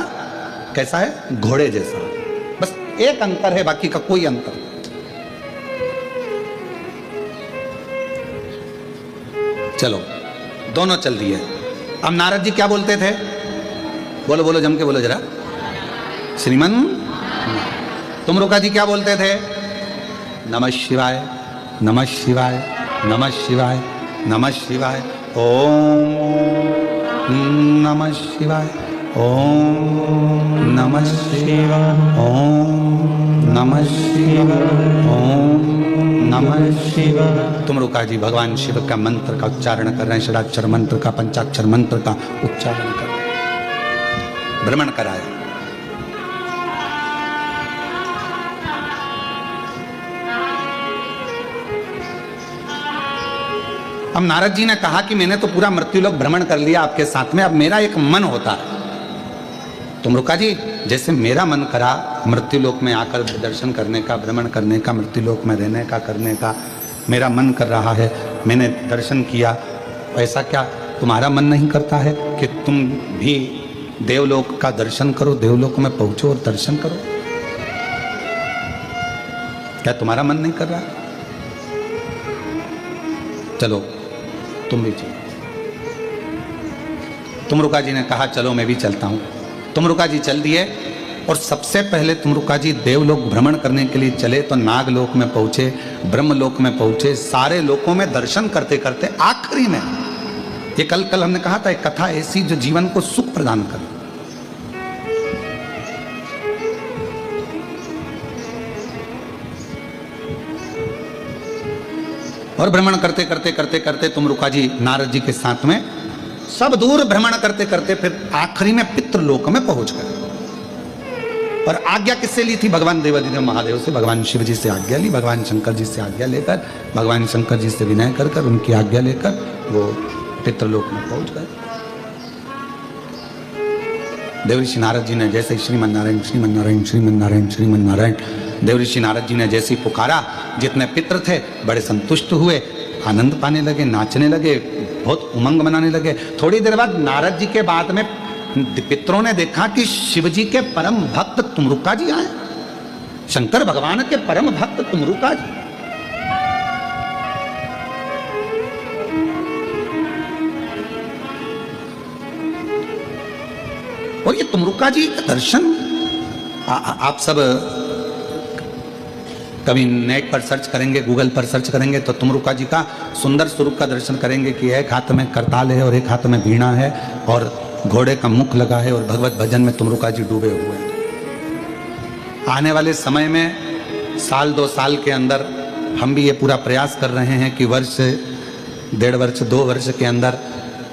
कैसा है? घोड़े जैसा। बस एक अंतर है, बाकी का कोई अंतर नहीं। चलो दोनों चल दिए। अब नारद जी क्या बोलते थे? बोलो बोलो, जम के बोलो जरा। श्रीमन। तुमरुका जी क्या बोलते थे? नमः शिवाय, नमः शिवाय, नमः शिवाय, नमः शिवाय, ओम नमः शिवाय, ओम नमः शिवाय, ओम नमः शिवाय, ओम नमः शिवाय। तुमरुका जी भगवान शिव का मंत्र का उच्चारण कर रहे हैं, षडाक्षर मंत्र का, पंचाक्षर मंत्र का उच्चारण कर रहे हैं, भ्रमण कराया। अब नारद जी ने कहा कि मैंने तो पूरा मृत्युलोक भ्रमण कर लिया आपके साथ में, अब मेरा एक मन होता है। तुमरुका जी जैसे मेरा मन करा मृत्युलोक में आकर दर्शन करने का, भ्रमण करने का, मृत्युलोक में रहने का, करने का मेरा मन कर रहा है, मैंने दर्शन किया, ऐसा क्या तुम्हारा मन नहीं करता है कि तुम भी देवलोक का दर्शन करो, देवलोक में पहुंचो और दर्शन करो? क्या तुम्हारा मन नहीं कर रहा? चलो तुम भी चलो। तुमरुका जी ने कहा चलो मैं भी चलता हूं। तुमरुका जी चल दिए और सबसे पहले तुमरुका जी देवलोक भ्रमण करने के लिए चले तो नागलोक में पहुंचे, ब्रह्मलोक में पहुंचे, सारे लोकों में दर्शन करते करते आखिरी में ये कल हमने कहा था एक कथा ऐसी जो जीवन को सुख प्रदान करे। और भ्रमण करते करते करते करते तुमरुका जी नारद जी के साथ में सब दूर भ्रमण करते करते फिर आखिरी में पितृलोक में पहुंच गए। और आज्ञा किससे ली थी? भगवान देवादिदेव महादेव से, भगवान शिव जी से आज्ञा ली, भगवान शंकर जी से आज्ञा लेकर, भगवान शंकर जी से विनय कर कर उनकी आज्ञा लेकर वो पितृलोक में पहुंच गए। देवऋषि नारद जी ने जैसे श्रीमन नारायण श्रीमन नारायण श्रीमन नारायण श्रीमन नारायण, देवऋषि नारद जी ने जैसी पुकारा, जितने पितृ थे बड़े संतुष्ट हुए, आनंद पाने लगे, नाचने लगे, बहुत उमंग मनाने लगे। थोड़ी देर बाद नारद जी के बाद में पितरों ने देखा कि शिव जी के परम भक्त तुमरुका जी आए, शंकर भगवान के परम भक्त तुमरुका जी। और ये तुमरुका जी का दर्शन आप सब कभी नेट पर सर्च करेंगे, गूगल पर सर्च करेंगे तो तुमरुका जी का सुंदर स्वरूप का दर्शन करेंगे कि एक हाथ में करताल है और एक हाथ में वीणा है और घोड़े का मुख लगा है और भगवत भजन में तुमरुका जी डूबे हुए हैं। आने वाले समय में साल 2 साल के अंदर हम भी ये पूरा प्रयास कर रहे हैं कि वर्ष 1.5 वर्ष 2 वर्ष के अंदर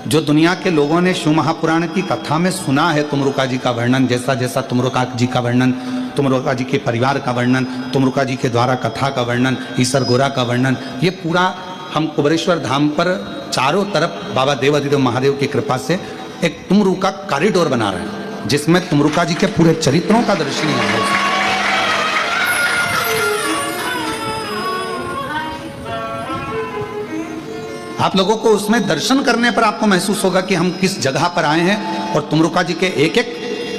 जो दुनिया के लोगों ने शिव महापुराण की कथा में सुना है तुमरुका जी का वर्णन, जैसा जैसा तुमरुका जी का वर्णन, तुमरुका जी के परिवार का वर्णन, तुमरुका जी के द्वारा कथा का वर्णन, ईसर गोरा का वर्णन, ये पूरा हम कुबेरेश्वर धाम पर चारों तरफ बाबा देवादिदेव महादेव की कृपा से एक तुमरुका कॉरिडोर बना रहे हैं जिसमें तुमरुका जी के पूरे चरित्रों का दर्शन हो सके। आप लोगों को उसमें दर्शन करने पर आपको महसूस होगा कि हम किस जगह पर आए हैं और तुमरुका जी के एक एक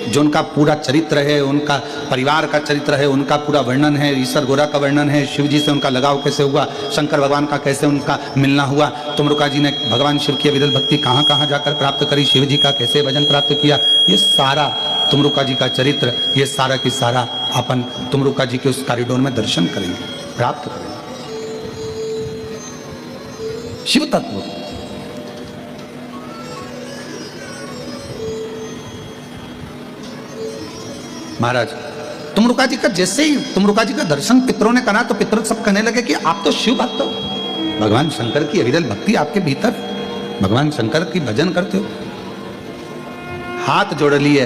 जो उनका पूरा चरित्र है, उनका परिवार का चरित्र है, उनका पूरा वर्णन है, ईसर गोरा का वर्णन है, शिव जी से उनका लगाव कैसे हुआ, शंकर भगवान का कैसे उनका मिलना हुआ, तुमरुका जी ने भगवान शिव की अविरल भक्ति कहाँ कहाँ जाकर प्राप्त करी, शिव जी का कैसे भजन प्राप्त किया, ये सारा तुमरुका जी का चरित्र, ये सारा की सारा अपन तुमरुका जी के उस कॉरिडोर में दर्शन करेंगे, प्राप्त करेंगे। शिव तत्व महाराज तुमरुका जी का जैसे ही तुमरुका जी का दर्शन पितरों ने करा तो पितर सब कहने लगे कि आप तो शिव भक्त हो, भगवान शंकर की अविरल भक्ति आपके भीतर, भगवान शंकर की भजन करते हो। हाथ जोड़ लिए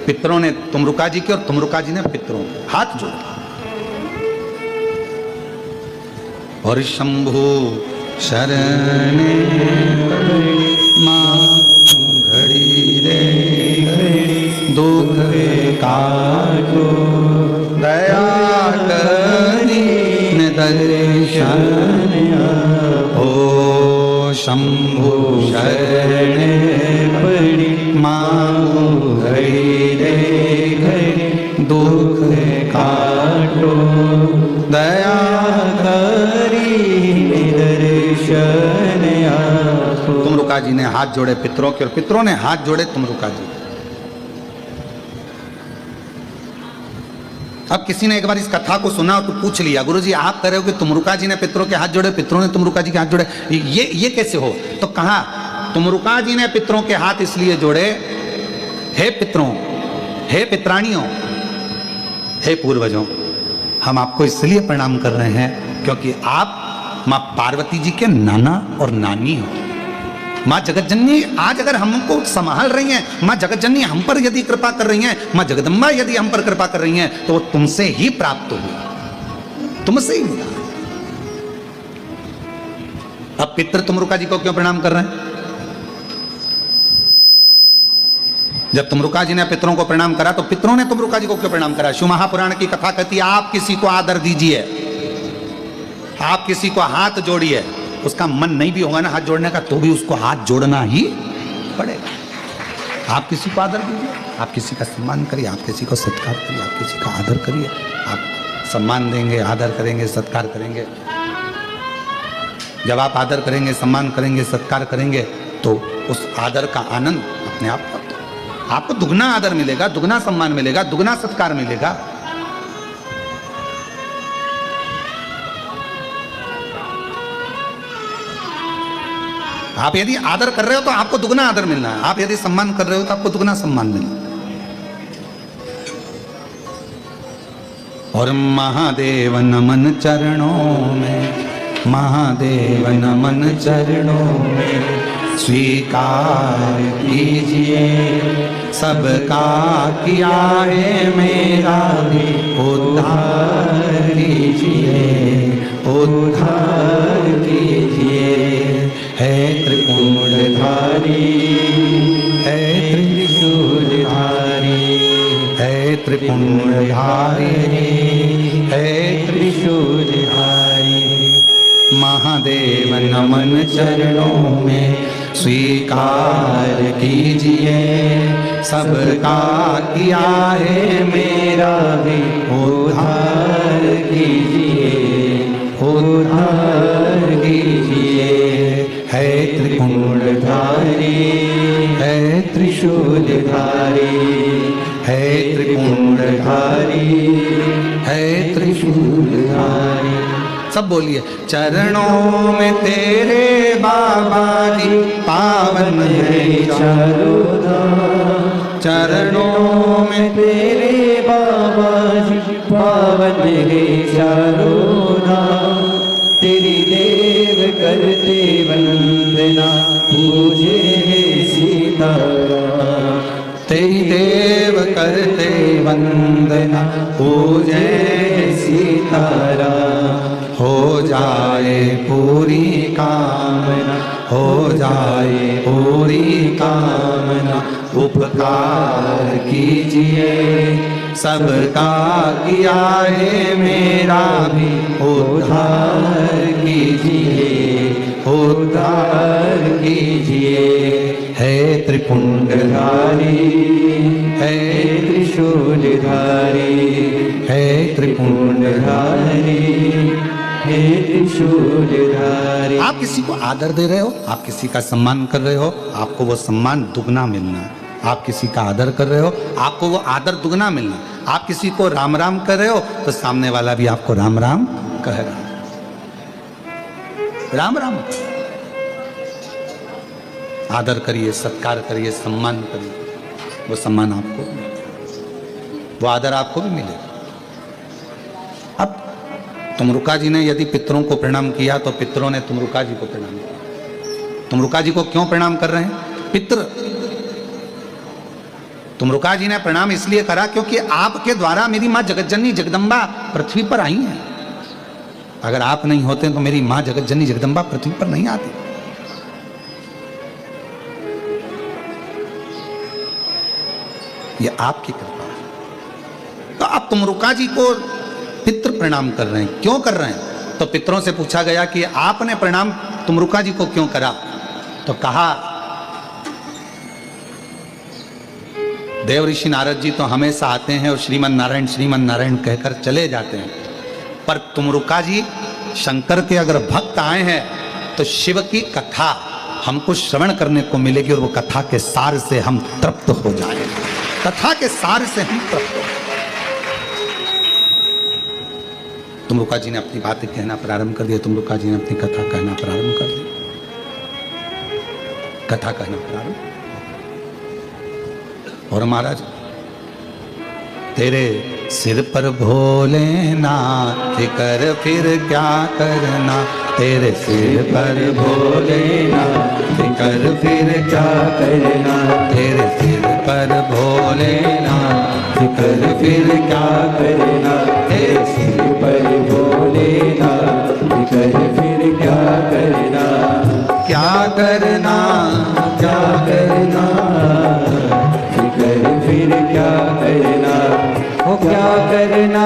पितरों ने तुमरुका जी के और तुमरुका जी ने पितरों के हाथ जोड़। और शंभु शरण घड़ी रे दुख काटो दया करी दर्शन ओ शंभु शरण पड़ी मांगो घड़ी रे घड़ी दुख काटो दया करी दर्शन तुमरुका जी ने हाथ जोड़े पितरों के और पितरों ने हाथ जोड़े तुमरुका जी। अब किसी ने एक बार इस कथा को सुना और तो पूछ लिया, गुरुजी आप कह रहे हो कि तुमरुका जी ने पितरों के हाथ जोड़े, पितरों ने तुमरुका जी के हाथ जोड़े, ये कैसे हो? तो कहा तुमरुका जी ने पितरों के हाथ इसलिए जोड़े, हे पितरों, हे पितरानियों, हे पूर्वजों, हम आपको इसलिए प्रणाम कर रहे हैं क्योंकि आप माँ पार्वती जी के नाना और नानी हो। माँ जगतजननी आज अगर हमको संभाल रही हैं, माँ जगतजननी हम पर यदि कृपा कर रही हैं, माँ जगदम्बा यदि हम पर कृपा कर रही हैं, तो वो तुमसे ही प्राप्त हुई, तुमसे ही मिला। अब पितृ तुमरुका जी को क्यों प्रणाम कर रहे हैं? जब तुमरुका जी ने पितरों को प्रणाम करा तो पितरों ने तुमरुका जी को क्यों प्रणाम करा? शिव महापुराण की कथा कहती है आप किसी को आदर दीजिए, आप किसी को हाथ जोड़िए, उसका मन नहीं भी होगा ना हाथ जोड़ने का तो भी उसको हाथ जोड़ना ही पड़ेगा। आप किसी को आदर दीजिए, आप किसी का सम्मान करिए, आप किसी को सत्कार करिए, आप किसी का आदर करिए। आप सम्मान देंगे, आदर करेंगे, सत्कार करेंगे, जब आप आदर करेंगे, सम्मान करेंगे, सत्कार करेंगे तो उस आदर का आनंद अपने आप आपको दुगना आदर मिलेगा, दुगना सम्मान मिलेगा, दुगना सत्कार मिलेगा। आप यदि आदर कर रहे हो तो आपको दुगना आदर मिलना है, आप यदि सम्मान कर रहे हो तो आपको दुगना सम्मान मिलना है। और महादेव नमन चरणों में, महादेव नमन चरणों में, स्वीकार कीजिए सबका किया है मेरा भी उद्धार कीजिए, उद्धार कीजिए। है त्रिपुंडधारी, है त्रिशूलधारी, है त्रिपुंडधारी, है त्रिशूलधारी। महादेव नमन चरणों में, स्वीकार कीजिए सबका किया है मेरा भी उद्धार कीजिए, उद्धार कीजिए। है त्रिपुंडधारी, है त्रिशूलधारी, है त्रिपुंडधारी, है त्रिशूलधारी। सब बोलिए। चरणों में तेरे बाबा जी पावन है चारों धाम, चरणों में तेरे बाबा जी पावन है चारों धाम। तेरी देव करते वंदना पूजे सीताराम, तेरी देव करते वंदना पूजे सीताराम। हो जाए पूरी कामना, हो जाए पूरी कामना, उपकार कीजिए सबका किया है मेरा भी उद्धार कीजिए, उद्धार कीजिए। है त्रिपुंडधारी, है त्रिशूलधारी, है त्रिपुंडधारी, हे त्रिशूलधारी। आप किसी को आदर दे रहे हो, आप किसी का सम्मान कर रहे हो, आपको वो सम्मान दुगना मिलना है। आप किसी का आदर कर रहे हो, आपको वो आदर दुगना मिलना। आप किसी को राम राम कर रहे हो तो सामने वाला भी आपको राम राम कह रहा है। राम राम आदर करिए, सत्कार करिए, सम्मान करिए, वो सम्मान आपको, वो आदर आपको भी मिलेगा। अब तुमरुका जी ने यदि पितरों को प्रणाम किया तो पितरों ने तुमरुका जी को प्रणाम किया। तुमरुका जी को क्यों प्रणाम कर रहे हैं? पितृ तुमरुका जी ने प्रणाम इसलिए करा क्योंकि आपके द्वारा मेरी माँ जगतजननी जगदम्बा पृथ्वी पर आई हैं। अगर आप नहीं होते तो मेरी माँ जगतजननी जगदम्बा पृथ्वी पर नहीं आती। ये आपकी कृपा है। तो अब तुमरुका जी को पितृ प्रणाम कर रहे हैं। क्यों कर रहे हैं? तो पितरों से पूछा गया कि आपने प्रणाम तुमरुका जी को क्यों करा? तो कहा देव ऋषि नारद जी तो हमेशा आते हैं और श्रीमन नारायण कहकर चले जाते हैं, पर तुमरुका जी शंकर के अगर भक्त आए हैं तो शिव की कथा हमको श्रवण करने को मिलेगी और वो कथा के सार से हम तृप्त हो जाएंगे। कथा के सार से हम तृप्त हो। तुमरुका जी ने अपनी बातें कहना प्रारंभ कर दिया। तुमरुका जी ने अपनी कथा कहना प्रारंभ कर दी। कथा कहना प्रारंभ। और महाराज, तेरे सिर पर भोलेनाथ कर फिर क्या करना, तेरे सिर पर भोलेनाथ कर फिर क्या करना, तेरे सिर पर भोलेनाथ कर फिर क्या करना, तेरे सिर पर भोलेनाथ कर फिर क्या करना, क्या करना, क्या करना, कर फिर क्या करना, ओ क्या करना,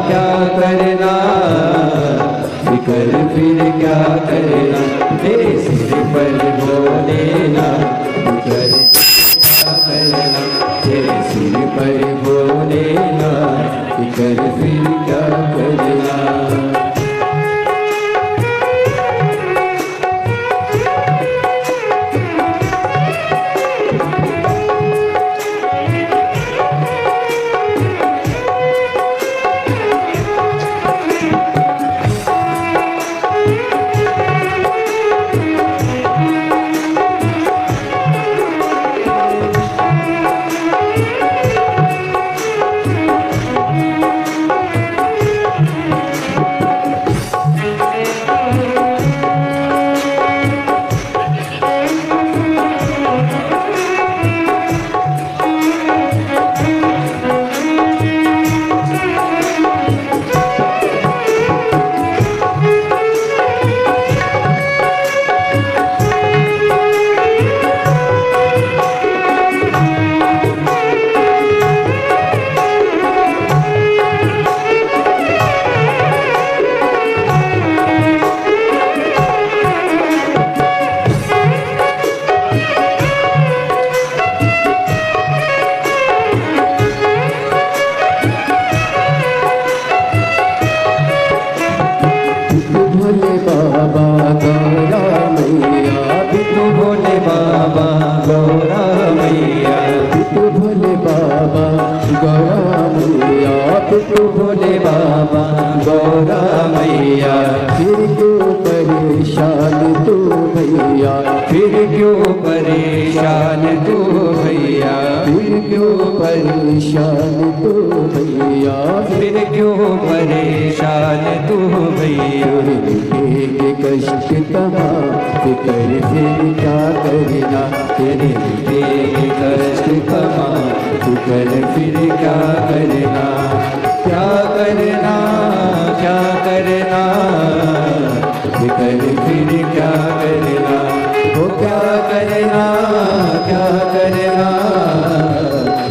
क्या करना, फिकर फिर क्या करना, तेरे सिर पर भोलेनाथ फिकर क्या करना, तेरे सिर पर भोलेनाथ फिकर फिर क्या करना। भोले बाबा गौरा मैया, फिर क्यों परेशान तू भैया, फिर क्यों परेशान तू भैया, फिर क्यों परेशान तू भैया, फिर क्यों परेशान तू भैया, के कष्ट कहा फिकर फिर क्या करना, तेरे कष्ट कहा फिकर फिर क्या करना, क्या करना, क्या करना, फिकर फिर क्या करना, वो क्या करना, क्या करना,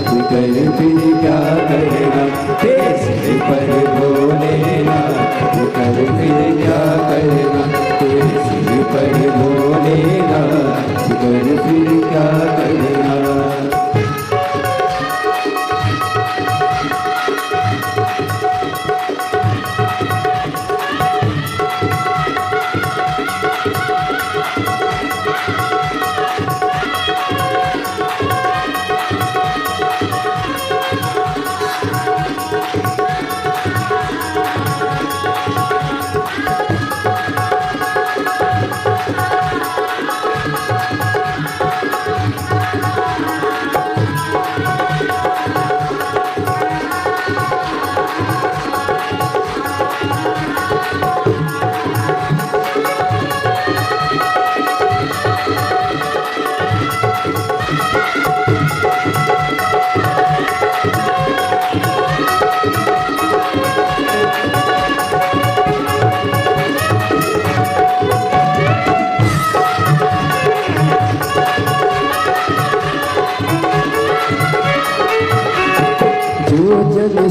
फिकर फिर क्या करना, तेरे सिर पर भोलेनाथ फिकर फिर क्या करना, तेरे सिर पर भोलेनाथ फिकर फिर क्या करना।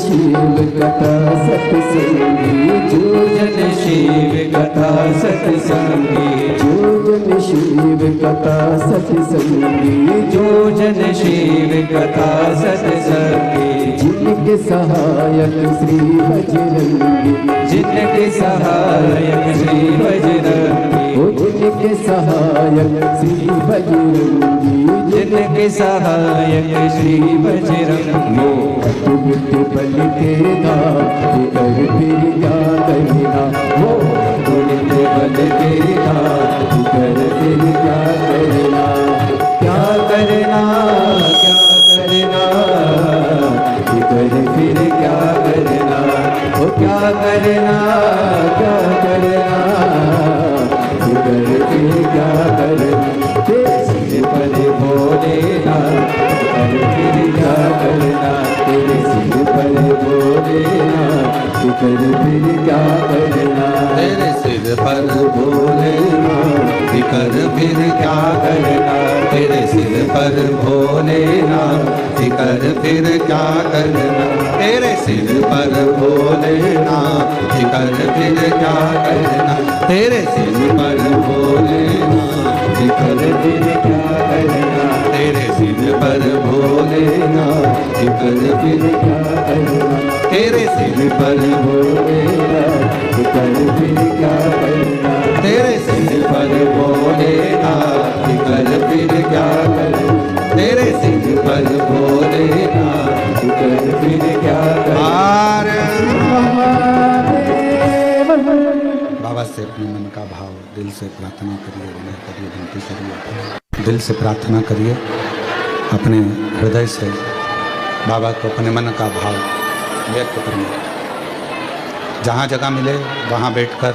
शिव कथा सत्संगी, जो जन शिव कथा सत्संगी, जो जन शिव कथा सत्संगी, जो जन शिव कथा सत्संगी, जिनके सहायक श्री बजरंगी, जिनके सहायक श्री बजरंगी, जिनके जिनके सहायक श्री बजरंगी, जिनके सहायक श्री बजरंगी, अतुलित बल के दाते कर फिर क्या करना, वो अतुलित बल के दाते कर फिर क्या करना, क्या करना, क्या करना, कर फिर क्या करना, वो क्या करना, क्या करना, कर फिर क्या करना, सिर पर भोलेनाथ, कर फिर क्या करना, तेरे सिर पर भोलेनाथ, कर फिर क्या करना, तेरे सिर पर भोलेनाथ कर फिर क्या करना, तेरे सिर पर भोलेनाथ कर फिर क्या करना, तेरे सिर पर भोलेनाथ कर फिर क्या करना, तेरे सिर पर भोलेनाथ कर फिर क्या करना, तेरे सिर पर भोलेनाथ कर फिर क्या करना, तेरे सिर पर भोलेनाथ कर फिर क्या करना, तेरे सिर पर भोलेनाथ कर फिर क्या करना, तेरे सिर पर भोलेनाथ कर फिर क्या करना, बाबा से अपने मन का भाव दिल से प्रार्थना करिए, विनय करिए, विनती करिए, दिल से प्रार्थना करिए, अपने हृदय से बाबा को अपने मन का भाव व्यक्त करिए। जहाँ जगह मिले वहाँ बैठकर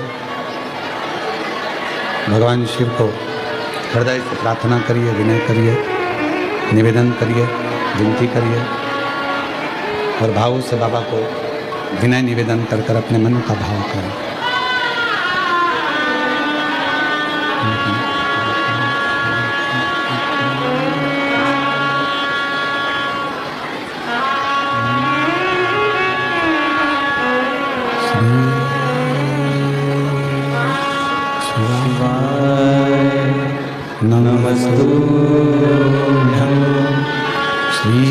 भगवान शिव को हृदय से प्रार्थना करिए, विनय करिए, निवेदन करिए, विनती करिए और भाव से बाबा को विनय निवेदन कर कर अपने मन का भाव करें। नमस्तुभ्यं श्री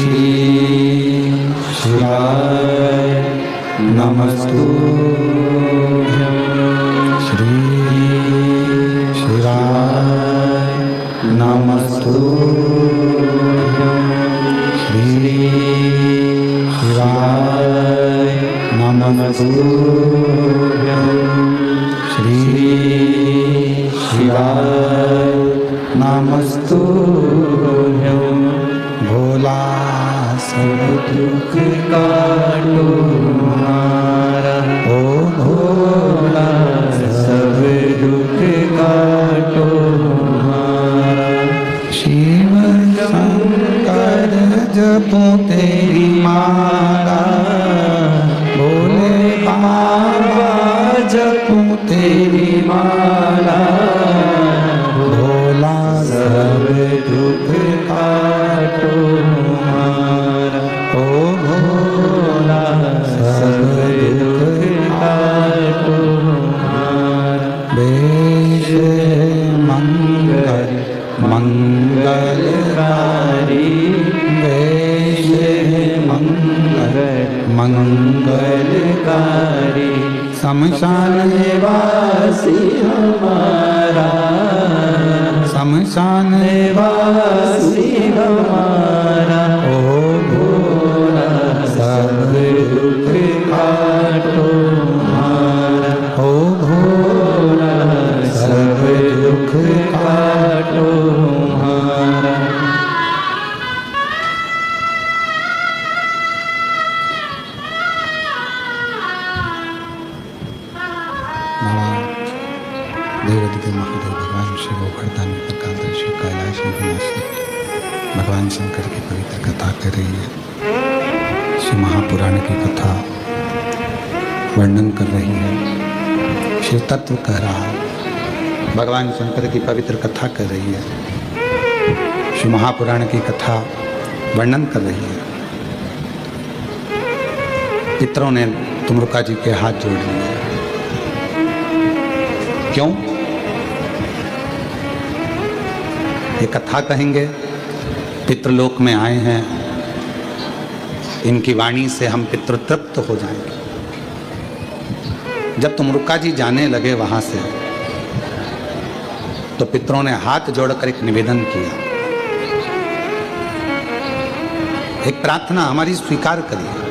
शिवाय नमस्तुभ्यं श्री शिवाय नमस्तुभ्यं श्री शिवाय नमस्तुभ्यं श्री शिवाय नमस्तुभ्यं भोला सब दुख काटो हमारा, ओ भोला सब दुख काटो हमारा, शिव शंकर जपो तेरी माला, भोले बाबा जपो तेरी माला, भोला सब दुख काटो हमारा, ओ भोला सब दुख काटो हमारा, बेश मंगल मंगलकारी, बेश मंगल मंगलकारी, शमशान वासी हमारा, शमशान वासी हमारा, ओ भोला सब दुख काटो हमारा, ओ भोला सब दुख काटो हमारा। देवदेव महादेव भगवान शिव वरदानी प्रकादर्शी कैलाशी विनाशी भगवान शंकर की पवित्र कथा कर रही है। शिव महापुराण की कथा वर्णन कर रही है, शिव तत्व कह रहा है, भगवान शंकर की पवित्र कथा कर रही है, शिव महापुराण की कथा वर्णन कर रही है। पितरों ने तुमरुका जी के हाथ जोड़ लिए। क्यों? ये कथा कहेंगे, पितृलोक में आए हैं, इनकी वाणी से हम पितृतृप्त हो जाएंगे। जब तुमरुका जी जाने लगे वहां से, तो पितरों ने हाथ जोड़कर एक निवेदन किया, एक प्रार्थना हमारी स्वीकार करिए।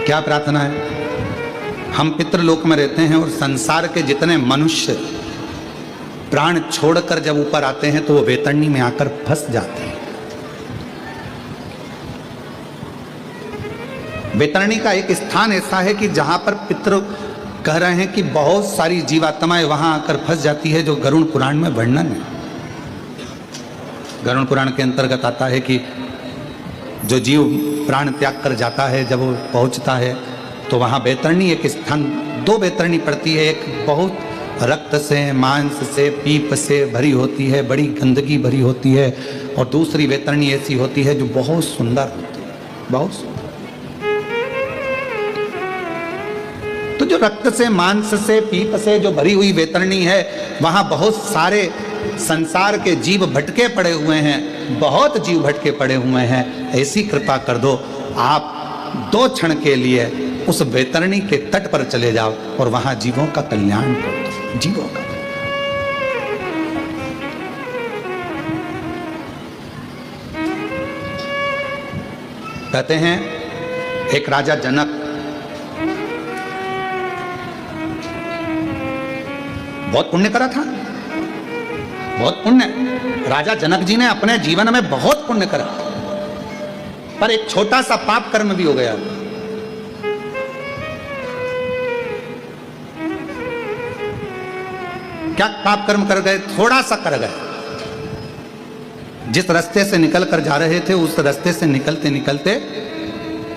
क्या प्रार्थना है? हम पितृलोक में रहते हैं और संसार के जितने मनुष्य प्राण छोड़कर जब ऊपर आते हैं तो वो वैतरणी में आकर फंस जाते हैं। वैतरणी का एक स्थान ऐसा है कि जहां पर पितृ कह रहे हैं कि बहुत सारी जीवात्माएं वहां आकर फंस जाती है, जो गरुड़ पुराण में वर्णन है। गरुड़ पुराण के अंतर्गत आता है कि जो जीव प्राण त्याग कर जाता है, जब वो पहुंचता है तो वहाँ वैतरणी एक स्थान, दो वैतरणी पड़ती है। एक बहुत रक्त से, मांस से, पीप से भरी होती है, बड़ी गंदगी भरी होती है, और दूसरी वैतरणी ऐसी होती है जो बहुत सुंदर होती है, बहुत सुंदर। तो जो रक्त से, मांस से, पीप से जो भरी हुई वैतरणी है, वहाँ बहुत सारे संसार के जीव भटके पड़े हुए हैं, बहुत जीव भटके पड़े हुए हैं। ऐसी कृपा कर दो, आप 2 क्षण के लिए उस वैतरणी के तट पर चले जाओ और वहां जीवों का कल्याण कर दो, जीवों का। कहते हैं एक राजा जनक बहुत पुण्य करा था, बहुत पुण्य। राजा जनक जी ने अपने जीवन में बहुत पुण्य करा, पर एक छोटा सा पाप कर्म भी हो गया। क्या पाप कर्म कर गए? थोड़ा सा कर गए। जिस रास्ते से निकल कर जा रहे थे, उस रास्ते से निकलते निकलते,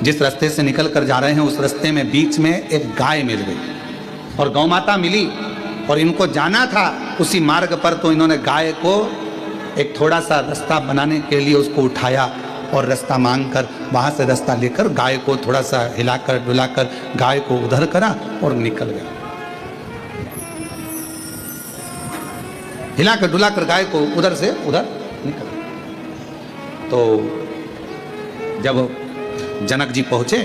जिस रास्ते से निकल कर जा रहे हैं उस रास्ते में बीच में एक गाय मिल गई और गौ माता मिली, और इनको जाना था उसी मार्ग पर। तो इन्होंने गाय को एक थोड़ा सा रास्ता बनाने के लिए उसको उठाया और रास्ता मांगकर वहां से रास्ता लेकर गाय को थोड़ा सा हिलाकर डुलाकर गाय को उधर करा और निकल गया। हिलाकर डुलाकर गाय को उधर से उधर निकल गया। तो जब जनक जी पहुंचे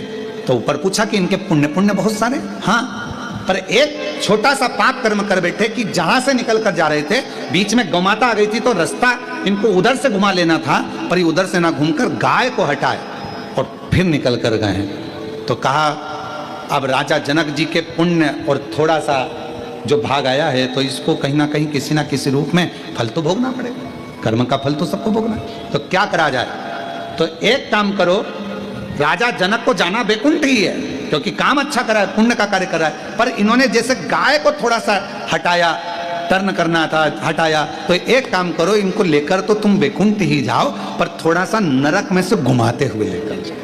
तो ऊपर पूछा कि इनके पुण्य बहुत सारे, हाँ, पर एक छोटा सा पाप कर्म कर बैठे कि जहां से निकल कर जा रहे थे बीच में गौमाता आ गई थी, तो रास्ता इनको उधर से घुमा लेना था, पर ये उधर से ना घूमकर गाय को हटाए और फिर निकल कर गए हैं। तो कहा अब राजा जनक जी के पुण्य और थोड़ा सा जो भाग आया है, तो इसको कहीं ना कहीं किसी ना किसी रूप में फल तो भोगना पड़ेगा, कर्म का फल तो सबको भोगना। तो क्या करा जाए? तो एक काम करो, राजा जनक को जाना वैकुंठ ही है, क्योंकि काम अच्छा करा है, पुण्य का कार्य करा है, पर इन्होंने जैसे गाय को थोड़ा सा हटाया, टर्न करना था, हटाया, तो एक काम करो, इनको लेकर तो तुम वैकुंठ ही जाओ, पर थोड़ा सा नरक में से घुमाते हुए लेकर जाओ।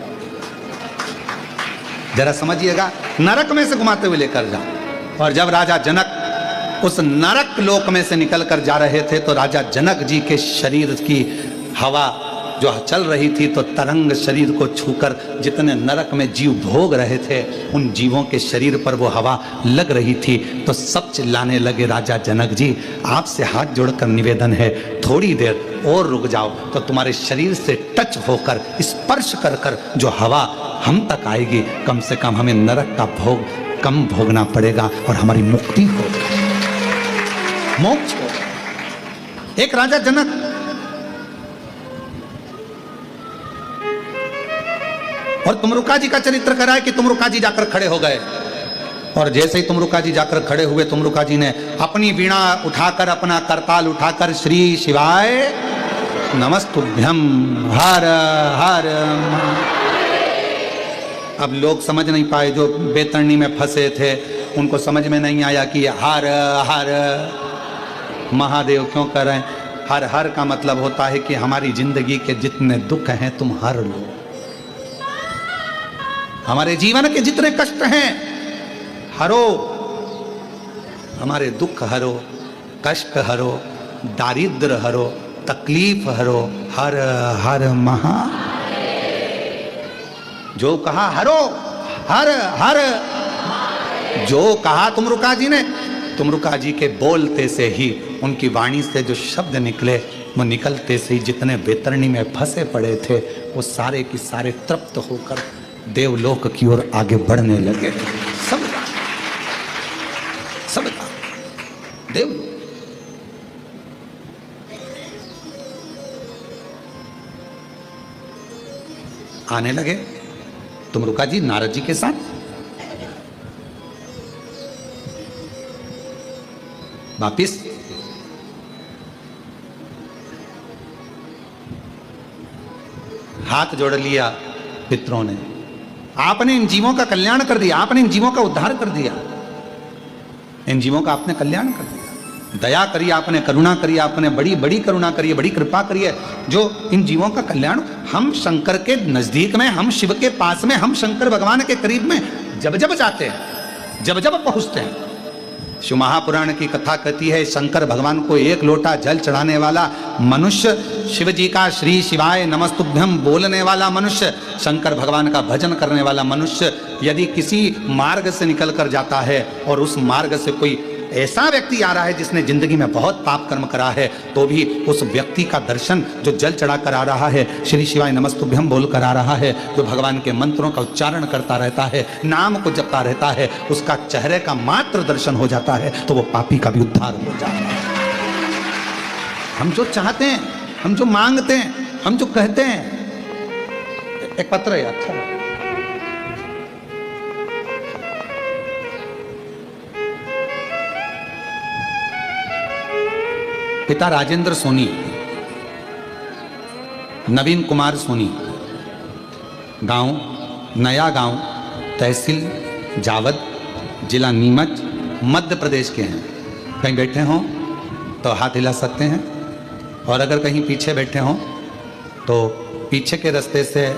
जरा समझिएगा, नरक में से घुमाते हुए लेकर जाओ। और जब राजा जनक उस नरक लोक में से निकल कर जा रहे थे, तो राजा जनक जी के शरीर की हवा जो चल रही थी, तो तरंग शरीर को छूकर जितने नरक में जीव भोग रहे थे, उन जीवों के शरीर पर वो हवा लग रही थी। तो सब चिल्लाने लगे, राजा जनक जी आपसे हाथ जोड़कर निवेदन है, थोड़ी देर और रुक जाओ, तो तुम्हारे शरीर से टच होकर, स्पर्श कर कर जो हवा हम तक आएगी, कम से कम हमें नरक का भोग कम भोगना पड़ेगा और हमारी मुक्ति हो, मोक्ष हो। एक राजा जनक और तुमरुका जी का चरित्र करा है कि तुमरुका जी जाकर खड़े हो गए, और जैसे ही तुमरुका जी जाकर खड़े हुए, तुमरुका जी ने अपनी वीणा उठाकर, अपना करताल उठाकर, श्री शिवाय नमस्तुभ्यम हर हर। अब लोग समझ नहीं पाए, जो वैतरणी में फंसे थे उनको समझ में नहीं आया कि हर हर महादेव क्यों कर रहे हैं। हर हर का मतलब होता है कि हमारी जिंदगी के जितने दुख हैं तुम हर लो, हमारे जीवन के जितने कष्ट हैं हरो, हमारे दुख हरो, कष्ट हरो, दारिद्र हरो, तकलीफ हरो, हर हर महा। जो कहा हरो, हर हर, जो कहा तुमरुका जी ने, तुमरुका जी के बोलते से ही, उनकी वाणी से जो शब्द निकले, वो निकलते से ही जितने वैतरणी में फंसे पड़े थे, वो सारे की सारे तृप्त होकर देवलोक की ओर आगे बढ़ने लगे। सब देवलोक। आने लगे, तुम रुका जी नारद जी के साथ। वापिस हाथ जोड़ लिया पितरों ने, आपने इन जीवों का कल्याण कर दिया, आपने इन जीवों का उद्धार कर दिया, इन जीवों का आपने कल्याण कर दिया, दया करी आपने, करुणा करी आपने, बड़ी बड़ी करुणा करी है, बड़ी कृपा करी है, जो इन जीवों का कल्याण। हम शंकर के नजदीक में, हम शिव के पास में, हम शंकर भगवान के करीब में जब जब जाते हैं, जब जब पहुंचते हैं, शिव महापुराण की कथा कहती है शंकर भगवान को एक लोटा जल चढ़ाने वाला मनुष्य, शिव जी का श्री शिवाय नमस्तुभ्यम बोलने वाला मनुष्य, शंकर भगवान का भजन करने वाला मनुष्य, यदि किसी मार्ग से निकल कर जाता है और उस मार्ग से कोई ऐसा व्यक्ति आ रहा है जिसने जिंदगी में बहुत पाप कर्म करा है, तो भी उस व्यक्ति का दर्शन, जो जल चढ़ा कर आ रहा है, श्री शिवाय नमस्तुभ्यम बोल कर आ रहा है, जो भगवान के मंत्रों का उच्चारण करता रहता है, नाम को जपता रहता है, उसका चेहरे का मात्र दर्शन हो जाता है तो वो पापी का भी उद्धार हो जाता है। हम जो चाहते हैं, हम जो मांगते हैं, हम जो कहते हैं। एक पत्र है, अच्छा पिता राजेंद्र सोनी, नवीन कुमार सोनी, गांव नया गांव, तहसील जावद, जिला नीमच, मध्य प्रदेश के हैं। कहीं बैठे हों तो हाथ हिला सकते हैं, और अगर कहीं पीछे बैठे हों तो पीछे के रास्ते से